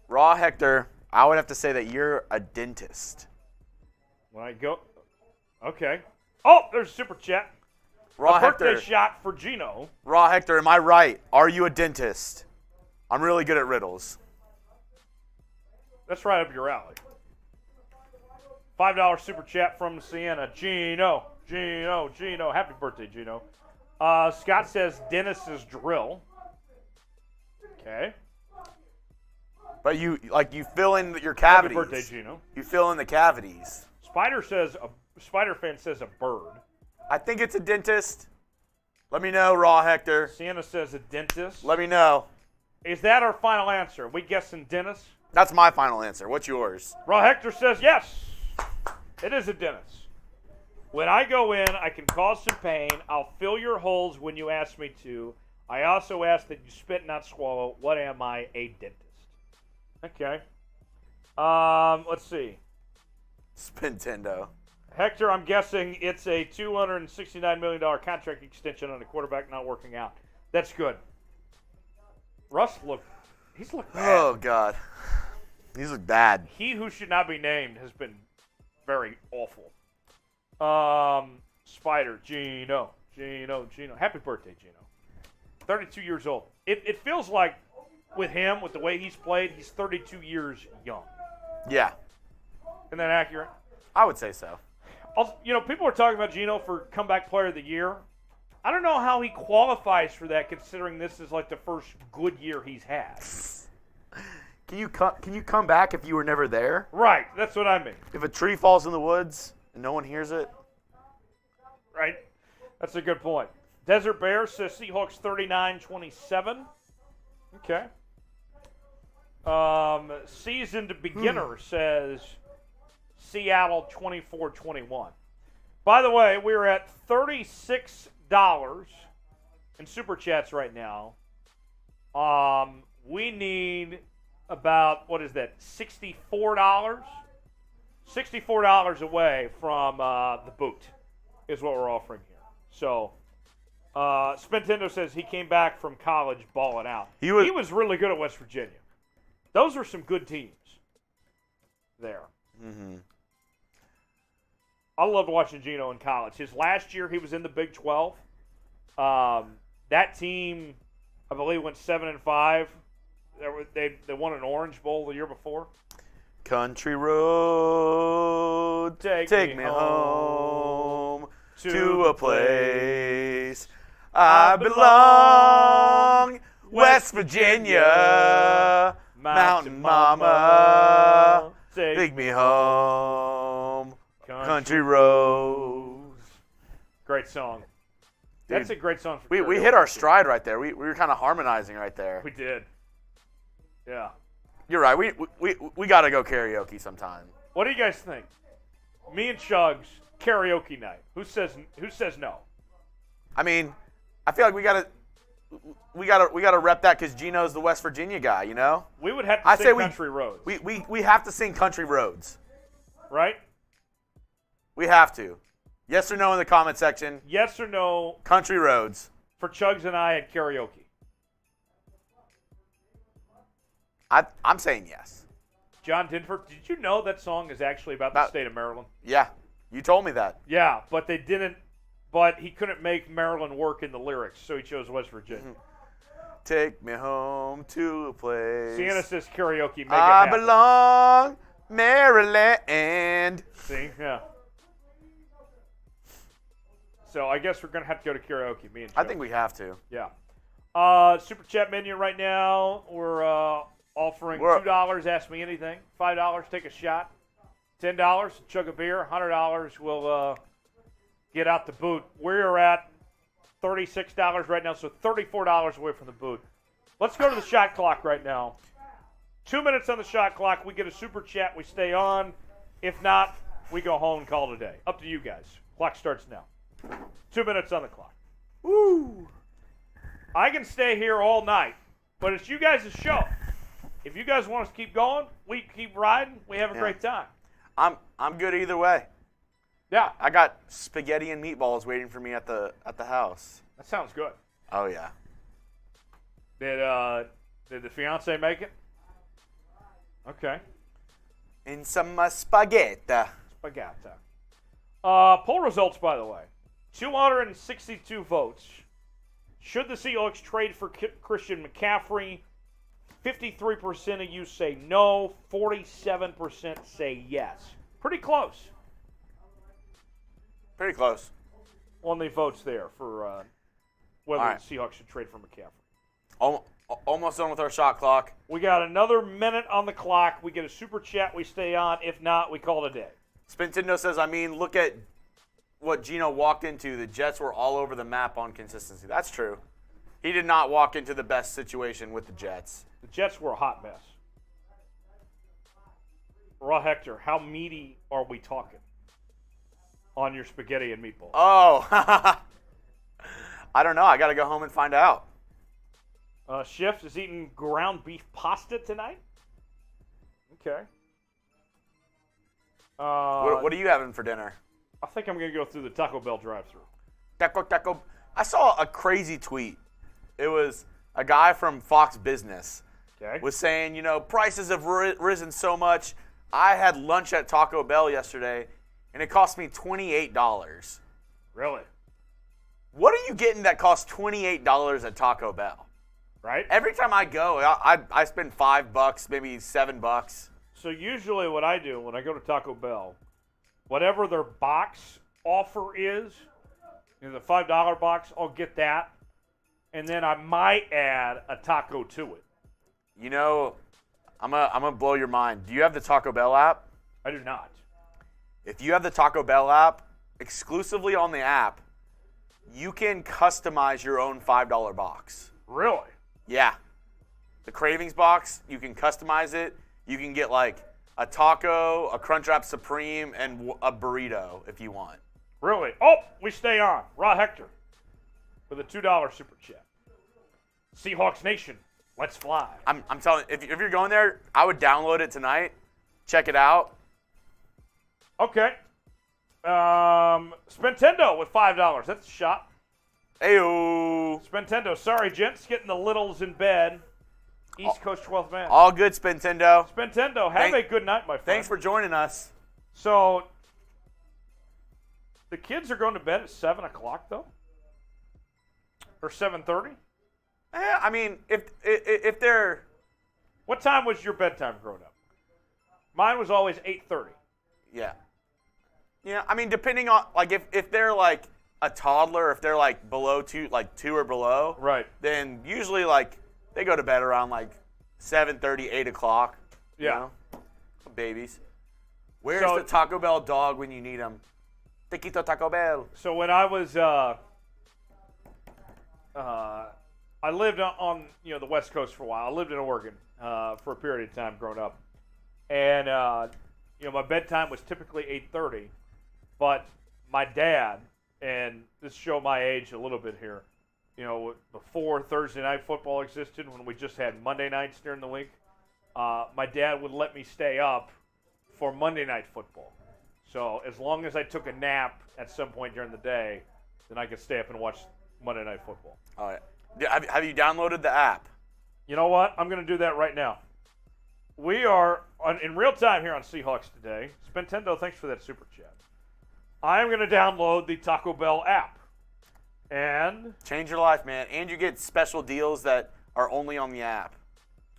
Raw Hector, I would have to say that you're a dentist. When I go, okay. Oh, there's a super chat. Raw a birthday Hector. shot for Geno. Raw Hector, am I right? Are you a dentist? I'm really good at riddles. That's right up your alley. $5 super chat from Sienna. Geno. Happy birthday, Geno. Scott says Dennis's drill. Okay. But you fill in your cavities. Happy birthday, Geno. You fill in the cavities. Spider fan says a bird. I think it's a dentist. Let me know, Raw Hector. Sienna says a dentist. Let me know. Is that our final answer? We guessing dentist? That's my final answer. What's yours? Raw Hector says yes. It is a dentist. When I go in, I can cause some pain. I'll fill your holes when you ask me to. I also ask that you spit, not swallow. What am I? A dentist. Okay. Let's see. Spintendo. Hector, I'm guessing it's a $269 million contract extension on a quarterback not working out. That's good. Russ he's looked bad. Oh, God. He's looked bad. He who should not be named has been very awful. Spider, Geno. Happy birthday, Geno. 32 years old. It feels like with him, with the way he's played, he's 32 years young. Yeah. Isn't that accurate? I would say so. Also, people are talking about Geno for comeback player of the year. I don't know how he qualifies for that, considering this is like the first good year he's had. Can you come back if you were never there? Right, that's what I mean. If a tree falls in the woods and no one hears it? Right, that's a good point. Desert Bear says Seahawks 39-27. Okay. Seasoned Beginner says Seattle 24-21. By the way, we're at $36 in Super Chats right now. We need about, what is that, $64? $64 away from the boot is what we're offering here. So Spentendo says he came back from college balling out. He was really good at West Virginia. Those are some good teams there. Mm-hmm. I loved watching Geno in college. His last year, he was in the Big 12. That team, I believe, went 7-5. They won an Orange Bowl the year before. Country road, take me home to a place I belong. West Virginia, Mountain Mama, take me home. Country roads. Great song. Dude, that's a great song. For we hit our stride right there. We were kind of harmonizing right there. We did. Yeah. You're right. We got to go karaoke sometime. What do you guys think? Me and Chugs karaoke night. Who says no? I mean, I feel like we gotta rep that because Geno's the West Virginia guy. You know. We would have to sing Country Roads. We have to sing Country Roads. Right. We have to. Yes or no in the comment section. Yes or no. Country Roads. For Chugs and I at karaoke. I'm saying yes. John Denver, did you know that song is actually about the state of Maryland? Yeah, you told me that. Yeah, but they didn't. But he couldn't make Maryland work in the lyrics, so he chose West Virginia. Take me home to a place. Sienna says karaoke. Make I it happen. belong, Maryland. See, yeah. So I guess we're gonna have to go to karaoke. Me and Joe. I think we have to. Yeah. Super chat menu right now. We're offering $2. Ask me anything. $5. Take a shot. $10. Chug a beer. $100. We'll get out the boot. We're at $36 right now, so $34 away from the boot. Let's go to the shot clock right now. 2 minutes on the shot clock. We get a super chat. We stay on. If not, we go home and call it a day. Up to you guys. Clock starts now. 2 minutes on the clock. Woo! I can stay here all night, but it's you guys' show. If you guys want us to keep going, we keep riding. We have a great time. I'm good either way. Yeah. I got spaghetti and meatballs waiting for me at the house. That sounds good. Oh yeah. Did the fiance make it? Okay. And some spaghetti. Spaghetti. Poll results, by the way. 262 votes. Should the Seahawks trade for Christian McCaffrey? 53% of you say no. 47% say yes. Pretty close. Pretty close. On the votes there for whether the Seahawks should trade for McCaffrey. Almost done with our shot clock. We got another minute on the clock. We get a super chat. We stay on. If not, we call it a day. Spintendo says, look at what Geno walked into. The Jets were all over the map on consistency. That's true. He did not walk into the best situation with the Jets. The Jets were a hot mess. Raw Hector, how meaty are we talking on your spaghetti and meatballs? Oh, I don't know. I got to go home and find out. Shift is eating ground beef pasta tonight. Okay. What are you having for dinner? I think I'm going to go through the Taco Bell drive-thru. Taco. I saw a crazy tweet. It was a guy from Fox Business was saying, prices have risen so much. I had lunch at Taco Bell yesterday, and it cost me $28. Really? What are you getting that costs $28 at Taco Bell? Right? Every time I go, I spend $5, maybe $7. So usually what I do when I go to Taco Bell, whatever their box offer is, the $5 box, I'll get that. And then I might add a taco to it. I'm gonna blow your mind. Do you have the Taco Bell app? I do not. If you have the Taco Bell app, exclusively on the app, you can customize your own $5 box. Really? Yeah. The Cravings box, you can customize it. You can get like a taco, a Crunchwrap Supreme, and a burrito if you want. Really? Oh, we stay on. Raw Hector with a $2 super chat. Seahawks Nation, let's fly. I'm telling you, if you're going there, I would download it tonight. Check it out. Okay. Spentendo with $5. That's a shot. Ayo. Spentendo, sorry, gents, getting the littles in bed. East Coast 12th man. All good, Spentendo. Spentendo, have a good night, my friend. Thanks for joining us. So, the kids are going to bed at 7 o'clock, though? Or 7:30? Yeah, I mean, if they're... What time was your bedtime growing up? Mine was always 8:30. Yeah. Yeah, I mean, depending on, like, if they're, like, a toddler, if they're, like, below 2 or below. Right. Then usually, like, they go to bed around, like, 7:30, 8 o'clock. Yeah. You know? Babies. Where's the Taco Bell dog when you need him? Tequito Taco Bell. So when I was, I lived on the West Coast for a while. I lived in Oregon for a period of time growing up, and my bedtime was typically 8:30. But my dad, and this show my age a little bit here, before Thursday night football existed, when we just had Monday nights during the week, my dad would let me stay up for Monday night football. So as long as I took a nap at some point during the day, then I could stay up and watch Monday night football. All right. Have you downloaded the app? You know what? I'm going to do that right now. We are in real time here on Seahawks Today. Spentendo, thanks for that super chat. I'm going to download the Taco Bell app. And change your life, man. And you get special deals that are only on the app.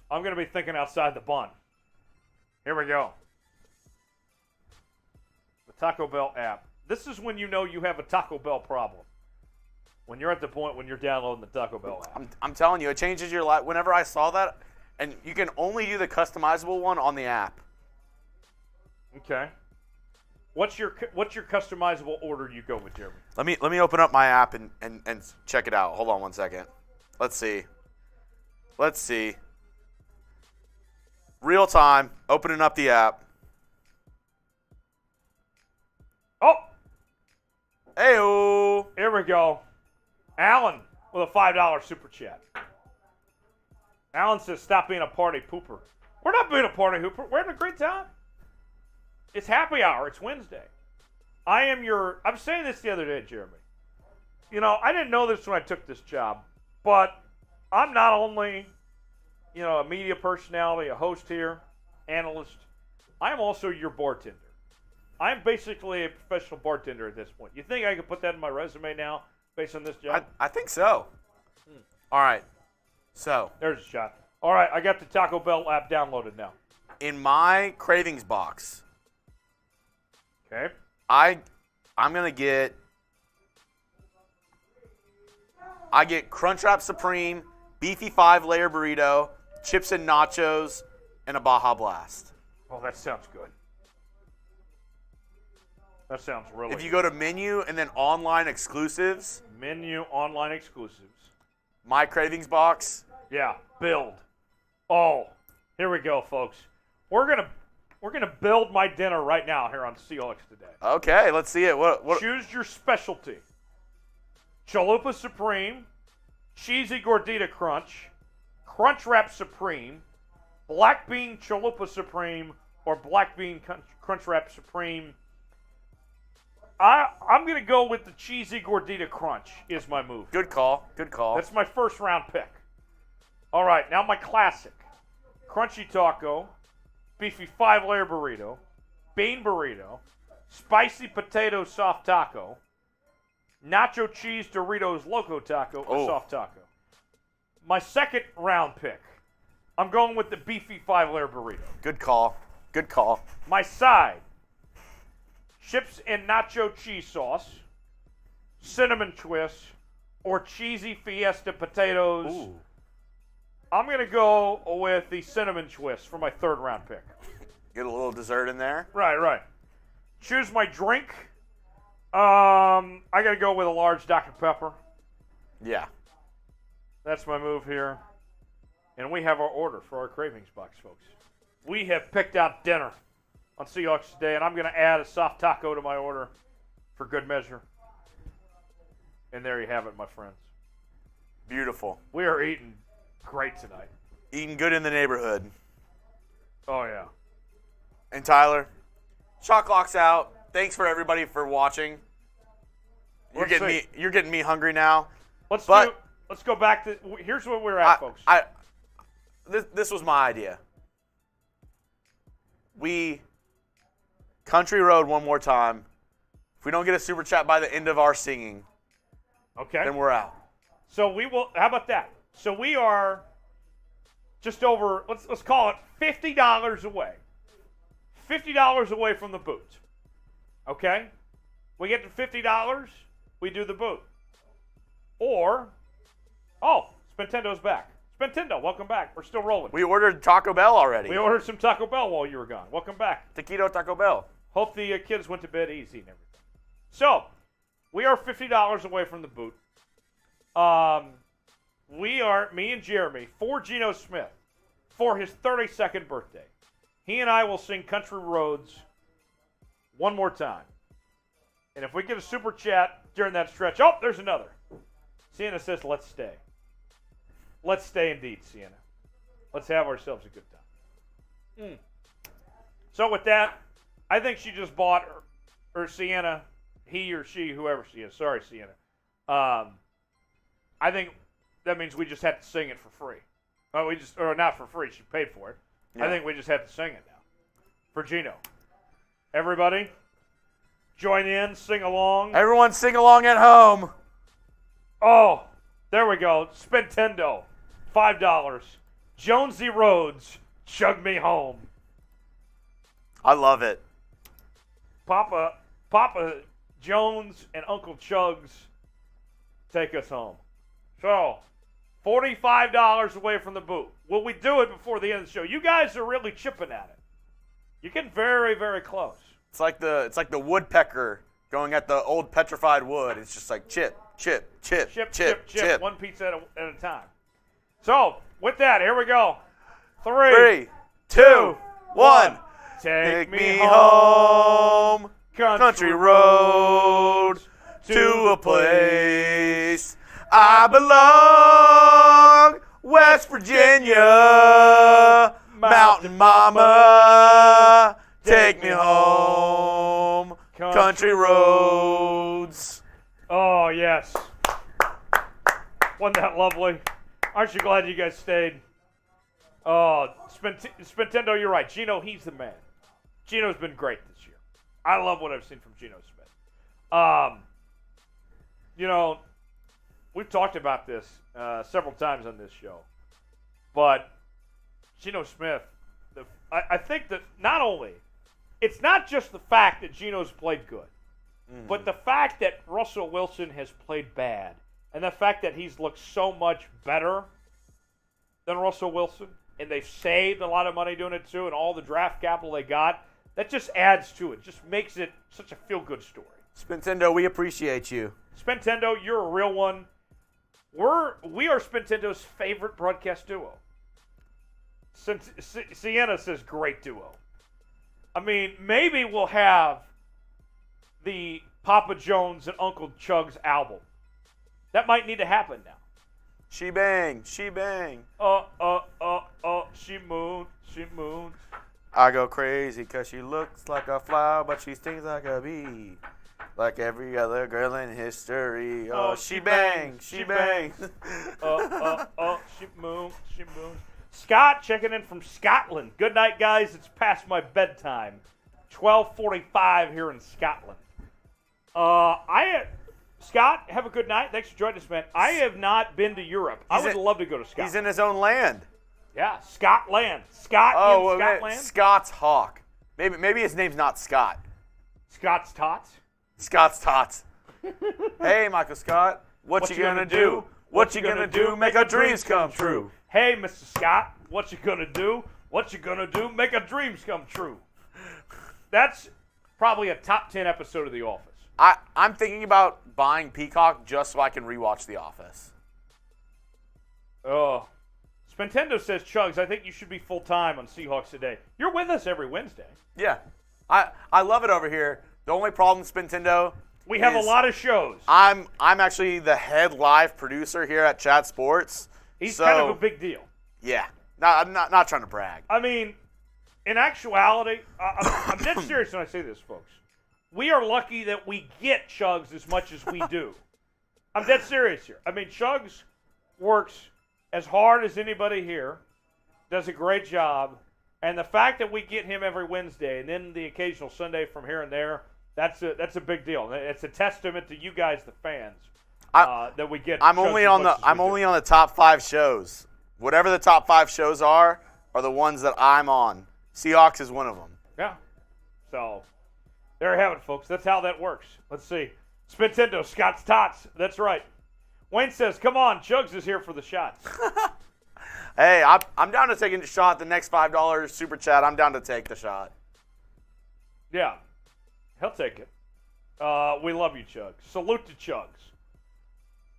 I'm going to be thinking outside the bun. Here we go. The Taco Bell app. This is when you know you have a Taco Bell problem. When you're at the point when you're downloading the Taco Bell app. I'm telling you, it changes your life. Whenever I saw that, and you can only do the customizable one on the app. Okay. What's your customizable order you go with, Jeremy? Let me open up my app and check it out. Hold on one second. Let's see. Real time, opening up the app. Oh! Hey-o! Here we go. Alan with a $5 super chat. Alan says, stop being a party pooper. We're not being a party hooper. We're having a great time. It's happy hour. It's Wednesday. I'm saying this the other day, Jeremy. I didn't know this when I took this job, but I'm not only, a media personality, a host here, analyst. I'm also your bartender. I'm basically a professional bartender at this point. You think I could put that in my resume now based on this job? I think so. All right. So. There's a shot. All right, I got the Taco Bell app downloaded now. In my cravings box. Okay. I'm going to get Crunchwrap Supreme, beefy 5-layer burrito, chips and nachos, and a Baja Blast. Oh, that sounds good. That sounds really good. If you go to menu and then online exclusives. Menu, online exclusives. My cravings box. Yeah, build. Oh, here we go, folks. We're gonna build my dinner right now here on Seahawks Today. Okay, let's see it. What? Choose your specialty. Chalupa Supreme, Cheesy Gordita Crunch, Crunchwrap Supreme, Black Bean Chalupa Supreme, or Black Bean Crunchwrap Supreme. I'm going to go with the Cheesy Gordita Crunch is my move. Good call. Good call. That's my first round pick. All right, now my classic. Crunchy Taco, Beefy 5-layer burrito, Bean burrito, Spicy Potato Soft Taco, Nacho Cheese Doritos Loco Taco, or Soft Taco. My second round pick, I'm going with the Beefy 5-layer burrito. Good call. Good call. My side, chips and nacho cheese sauce, cinnamon twist, or cheesy fiesta potatoes. Ooh. I'm going to go with the cinnamon twist for my third round pick. Get a little dessert in there. Right. Choose my drink. I got to go with a large Dr. Pepper. Yeah. That's my move here. And we have our order for our cravings box, folks. We have picked out dinner on Seahawks Today, and I'm going to add a soft taco to my order for good measure. And there you have it, my friends. Beautiful. We are eating great tonight. Eating good in the neighborhood. Oh, yeah. And Tyler, shot clock's out. Thanks for everybody for watching. You're getting me hungry now. Let's go back to here's where we're at, folks. This was my idea. We country road one more time. If we don't get a super chat by the end of our singing, then we're out. So we will. How about that? So we are just over. Let's call it $50 away. $50 away from the boot. Okay, we get to $50, we do the boot. Or, Spentendo's back. Spentendo, welcome back. We're still rolling. We ordered Taco Bell already. We ordered some Taco Bell while you were gone. Welcome back. Taquito Taco Bell. Hope the kids went to bed easy and everything. So, we are $50 away from the boot. We are, me and Jeremy, for Geno Smith, for his 32nd birthday. He and I will sing Country Roads one more time. And if we get a super chat during that stretch, there's another. Sienna says, let's stay. Let's stay indeed, Sienna. Let's have ourselves a good time. So with that, I think she just bought her Sienna, he or she, whoever she is. Sorry, Sienna. I think that means we just have to sing it for free. Or not for free. She paid for it. Yeah. I think we just have to sing it now for Geno. Everybody, join in, sing along. Everyone sing along at home. Oh, there we go. Spentendo, $5. Jonesy Roads, chug me home. I love it. Papa Jones and Uncle Chugs take us home. So, $45 away from the boot. Will we do it before the end of the show? You guys are really chipping at it. You're getting very, very close. It's like the woodpecker going at the old petrified wood. It's just like chip, chip, chip, chip, chip, chip. One piece at a time. So, with that, here we go. 3, 2, 1. Take me home, country roads, to a place I belong, West Virginia, Mountain Mama, take me home, country roads. Oh, yes. Wasn't that lovely? Aren't you glad you guys stayed? Oh, Spentendo, you're right. Geno, he's the man. Geno's been great this year. I love what I've seen from Geno Smith. We've talked about this several times on this show. But Geno Smith, I think that not only, it's not just the fact that Geno's played good, but the fact that Russell Wilson has played bad, and the fact that he's looked so much better than Russell Wilson, and they've saved a lot of money doing it too, and all the draft capital they got, that just adds to it. Just makes it such a feel-good story. Spentendo, we appreciate you. Spentendo, you're a real one. We are Spentendo's favorite broadcast duo. Sienna says great duo. I mean, maybe we'll have the Papa Jones and Uncle Chug's album. That might need to happen now. She bang, she bang. She moons. I go crazy because she looks like a flower, but she stings like a bee. Like every other girl in history. She bangs, she bangs. She moons. Scott checking in from Scotland. Good night, guys. It's past my bedtime. 12:45 here in Scotland. Scott, have a good night. Thanks for joining us, man. I have not been to Europe. I would love to go to Scotland. He's in his own land. Yeah, Scotland. Scotland. Scott's Hawk. Maybe his name's not Scott. Scott's Tots? Scott's Tots. Hey, Michael Scott. What you gonna do? What you gonna do? Make our dreams come true. Hey, Mr. Scott. What you gonna do? What you gonna do? Make our dreams come true. That's probably a top 10 episode of The Office. I'm thinking about buying Peacock just so I can rewatch The Office. Oh. Spentendo says, Chugs, I think you should be full-time on Seahawks Today. You're with us every Wednesday. Yeah. I love it over here. The only problem, Spentendo, we have a lot of shows. I'm actually the head live producer here at Chat Sports. He's kind of a big deal. Yeah. I'm not trying to brag. I mean, in actuality, I'm dead serious when I say this, folks. We are lucky that we get Chugs as much as we do. I'm dead serious here. I mean, Chugs works as hard as anybody here, does a great job, and the fact that we get him every Wednesday and then the occasional Sunday from here and there, that's a big deal. It's a testament to you guys, the fans, that we get. I'm only on the top 5 shows. Whatever the top 5 shows are the ones that I'm on. Seahawks is one of them. Yeah. So there you have it, folks. That's how that works. Let's see. Spintendo, Scott's Tots. That's right. Wayne says, come on, Chugs is here for the shots. Hey, I'm down to taking the shot. The next $5 super chat, I'm down to take the shot. Yeah. He'll take it. We love you, Chugs. Salute to Chugs.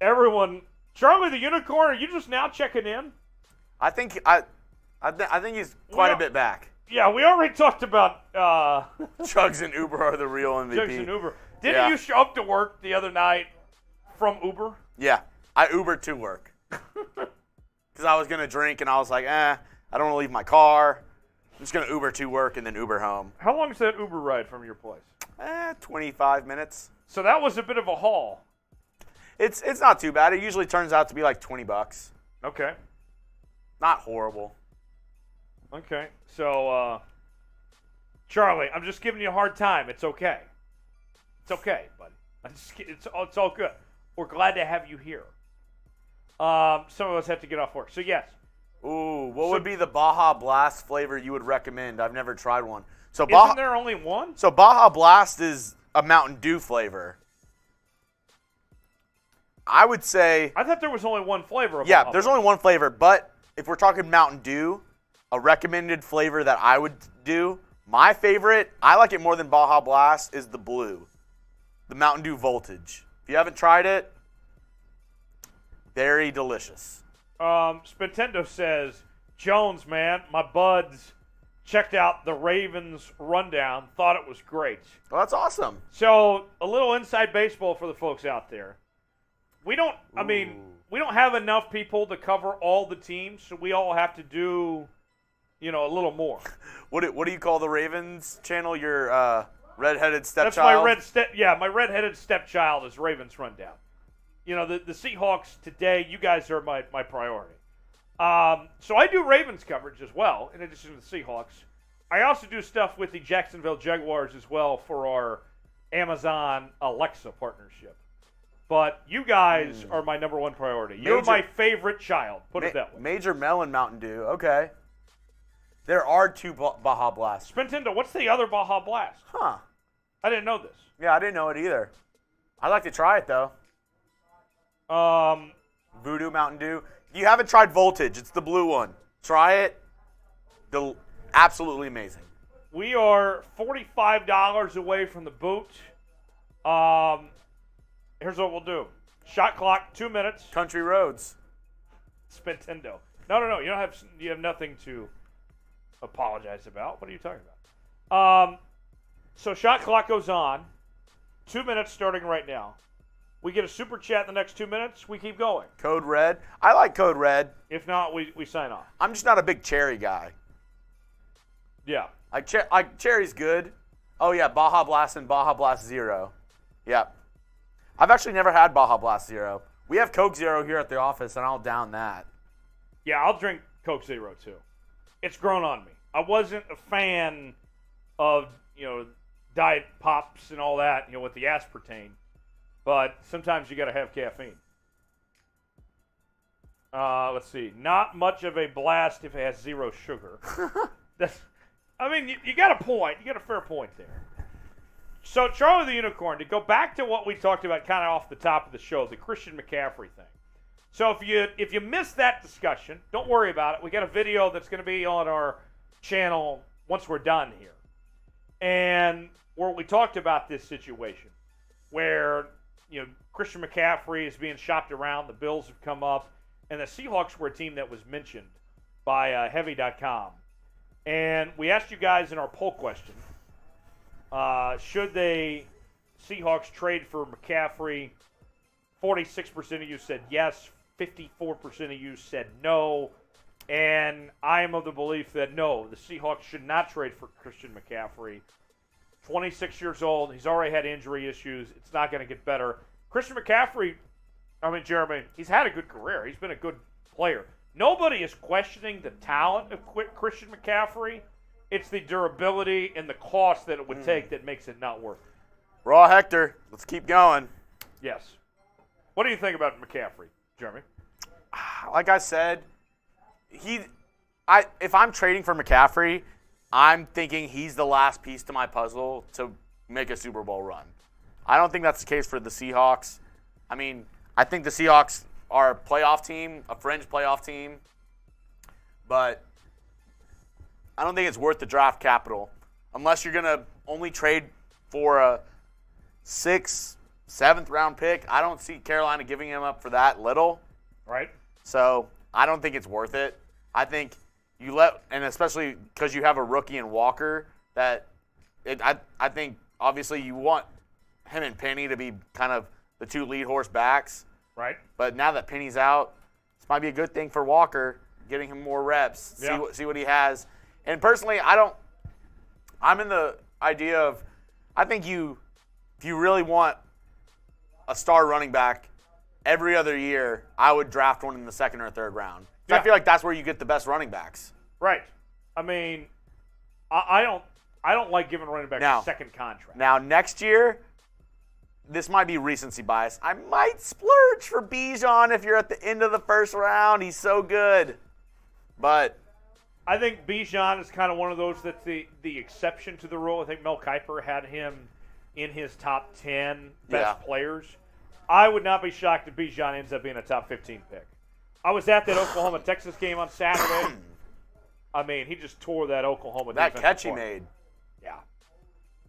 Everyone, Charlie the Unicorn, are you just now checking in? I think he's quite a bit back. Yeah, we already talked about Chugs and Uber are the real MVP. Chugs and Uber. Didn't you show up to work the other night from Uber? Yeah, I Ubered to work. Because I was going to drink, and I was like, I don't want to leave my car. I'm just going to Uber to work and then Uber home. How long is that Uber ride from your place? 25 minutes. So that was a bit of a haul. It's not too bad. It usually turns out to be like $20. Okay. Not horrible. Okay. So, Charlie, I'm just giving you a hard time. It's okay. It's okay, buddy. It's all good. We're glad to have you here. Some of us have to get off work. So, yes. Ooh, what would be the Baja Blast flavor you would recommend? I've never tried one. So Isn't there only one? So Baja Blast is a Mountain Dew flavor. I would say... I thought there was only one flavor of Yeah, Baja there's Blast. only one flavor, but if we're talking Mountain Dew, a recommended flavor that I would do, my favorite, I like it more than Baja Blast, is the blue. The Mountain Dew Voltage. If you haven't tried it, very delicious. Spintendo says, Jones, man, my buds checked out the Ravens rundown, thought it was great. Well, that's awesome. So, a little inside baseball for the folks out there. We don't have enough people to cover all the teams, so we all have to do, a little more. What do you call the Ravens channel? Your redheaded stepchild? That's my redheaded stepchild is Ravens rundown. The Seahawks today, you guys are my priority. So I do Ravens coverage as well, in addition to the Seahawks. I also do stuff with the Jacksonville Jaguars as well for our Amazon Alexa partnership. But you guys are my number one priority. You're my favorite child, put it that way. Major Melon Mountain Dew, okay. There are 2 Baja Blasts. Spintendo, what's the other Baja Blast? Huh. I didn't know this. Yeah, I didn't know it either. I'd like to try it, though. Voodoo Mountain Dew. You haven't tried Voltage. It's the blue one. Try it. Absolutely amazing. We are $45 away from the boot. Here's what we'll do. Shot clock, 2 minutes. Country roads. Spintendo. No. You have nothing to apologize about. What are you talking about? So shot clock goes on. 2 minutes starting right now. We get a super chat in the next 2 minutes. We keep going. Code Red. I like Code Red. If not, we sign off. I'm just not a big cherry guy. Yeah. Like cherry's good. Oh, yeah, Baja Blast and Baja Blast Zero. Yeah. I've actually never had Baja Blast Zero. We have Coke Zero here at the office, and I'll down that. Yeah, I'll drink Coke Zero, too. It's grown on me. I wasn't a fan of, Diet Pops and all that, with the aspartame. But sometimes you got to have caffeine. Let's see. Not much of a blast if it has zero sugar. You got a point. You got a fair point there. So, Charlie the Unicorn, to go back to what we talked about kind of off the top of the show, the Christian McCaffrey thing. So, if you missed that discussion, don't worry about it. We got a video that's going to be on our channel once we're done here. And where we talked about this situation where, Christian McCaffrey is being shopped around, the Bills have come up, and the Seahawks were a team that was mentioned by Heavy.com. And we asked you guys in our poll question, should the Seahawks trade for McCaffrey? 46% of you said yes, 54% of you said no, and I am of the belief that no, the Seahawks should not trade for Christian McCaffrey. 26 years old, he's already had injury issues, it's not going to get better. Christian McCaffrey I mean, Jeremy, he's had a good career. He's been a good player. Nobody is questioning the talent of Christian McCaffrey. It's the durability and the cost that it would take that makes it not worth it. Raw Hector. Let's keep going. Yes. What do you think about McCaffrey, Jeremy? Like I said, if I'm trading for McCaffrey, I'm thinking he's the last piece to my puzzle to make a Super Bowl run. I don't think that's the case for the Seahawks. I mean, I think the Seahawks are a playoff team, a fringe playoff team, but I don't think it's worth the draft capital unless you're going to only trade for a 6th, 7th round pick. I don't see Carolina giving him up for that little. Right. So I don't think it's worth it. I think and especially because you have a rookie in Walker, I think obviously you want him and Penny to be kind of the 2 lead horse backs. Right. But now that Penny's out, this might be a good thing for Walker, getting him more reps, see what he has. And personally, I'm in the idea of, I think if you really want a star running back every other year, I would draft one in the 2nd or 3rd round. I feel like that's where you get the best running backs. Right. I mean, I don't like giving running backs a second contract. Now, next year, this might be recency bias. I might splurge for Bijan if you're at the end of the 1st round. He's so good. But I think Bijan is kind of one of those that's the exception to the rule. I think Mel Kiper had him in his top 10 best players. I would not be shocked if Bijan ends up being a top 15 pick. I was at that Oklahoma-Texas game on Saturday. I mean, he just tore that Oklahoma defense apart. That catch he made. Yeah.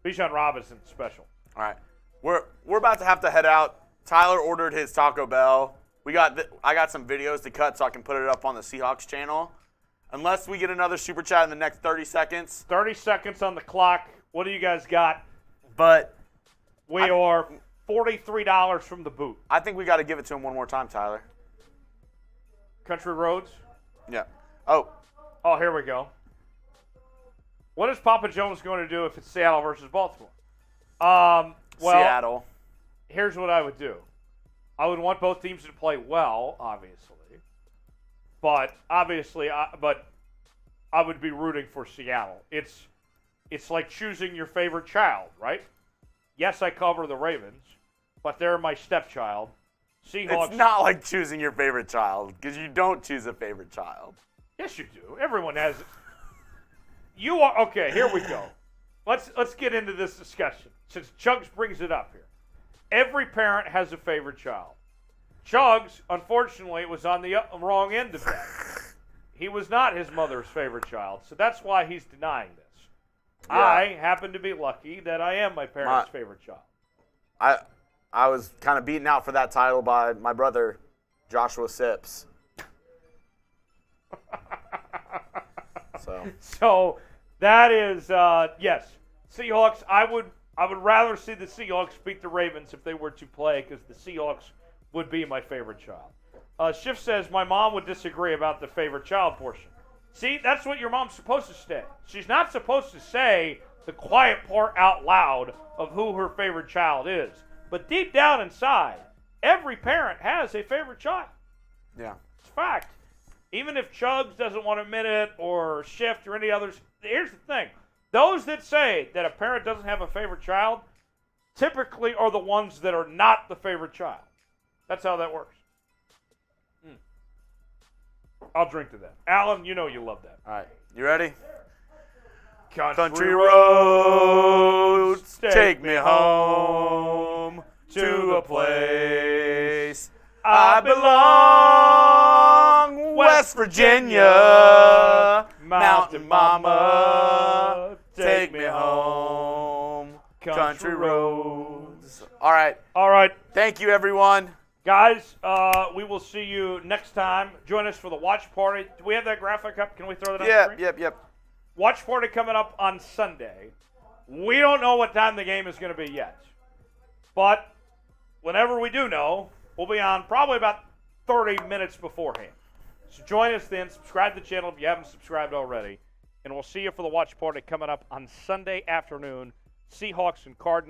Bijan Robinson, special. All right. We're about to have to head out. Tyler ordered his Taco Bell. I got some videos to cut so I can put it up on the Seahawks channel. Unless we get another super chat in the next 30 seconds. 30 seconds on the clock. What do you guys got? But we are $43 from the boot. I think we got to give it to him one more time, Tyler. Country Roads? Yeah. Oh, here we go. What is Papa Jones going to do if it's Seattle versus Baltimore? Well, Seattle. Here's what I would do. I would want both teams to play well, obviously. But I would be rooting for Seattle. It's like choosing your favorite child, right? Yes, I cover the Ravens, but they're my stepchild. Seahawks. It's not like choosing your favorite child because you don't choose a favorite child. Yes, you do. Everyone has it. You are okay. Here we go. Let's get into this discussion since Chugs brings it up here. Every parent has a favorite child. Chugs, unfortunately, was on the wrong end of that. He was not his mother's favorite child, so that's why he's denying this. Yeah. I happen to be lucky that I am my parents' favorite child. I was kind of beaten out for that title by my brother, Joshua Sips. So that is yes, Seahawks. I would rather see the Seahawks beat the Ravens if they were to play because the Seahawks would be my favorite child. Schiff says my mom would disagree about the favorite child portion. See, that's what your mom's supposed to say. She's not supposed to say the quiet part out loud of who her favorite child is. But deep down inside, every parent has a favorite child. Yeah. It's a fact. Even if Chugs doesn't want to admit it or Shift or any others, here's the thing. Those that say that a parent doesn't have a favorite child typically are the ones that are not the favorite child. That's how that works. I'll drink to that. Alan, you know you love that. All right. You ready? Country roads, take me home to a place I belong. West Virginia, Mountain Mama, take me home. Country roads. All right. Thank you, everyone. Guys, we will see you next time. Join us for the watch party. Do we have that graphic up? Can we throw that on the screen? Yep. Watch party coming up on Sunday. We don't know what time the game is going to be yet. But whenever we do know, we'll be on probably about 30 minutes beforehand. So join us then. Subscribe to the channel if you haven't subscribed already. And we'll see you for the watch party coming up on Sunday afternoon. Seahawks and Cardinals.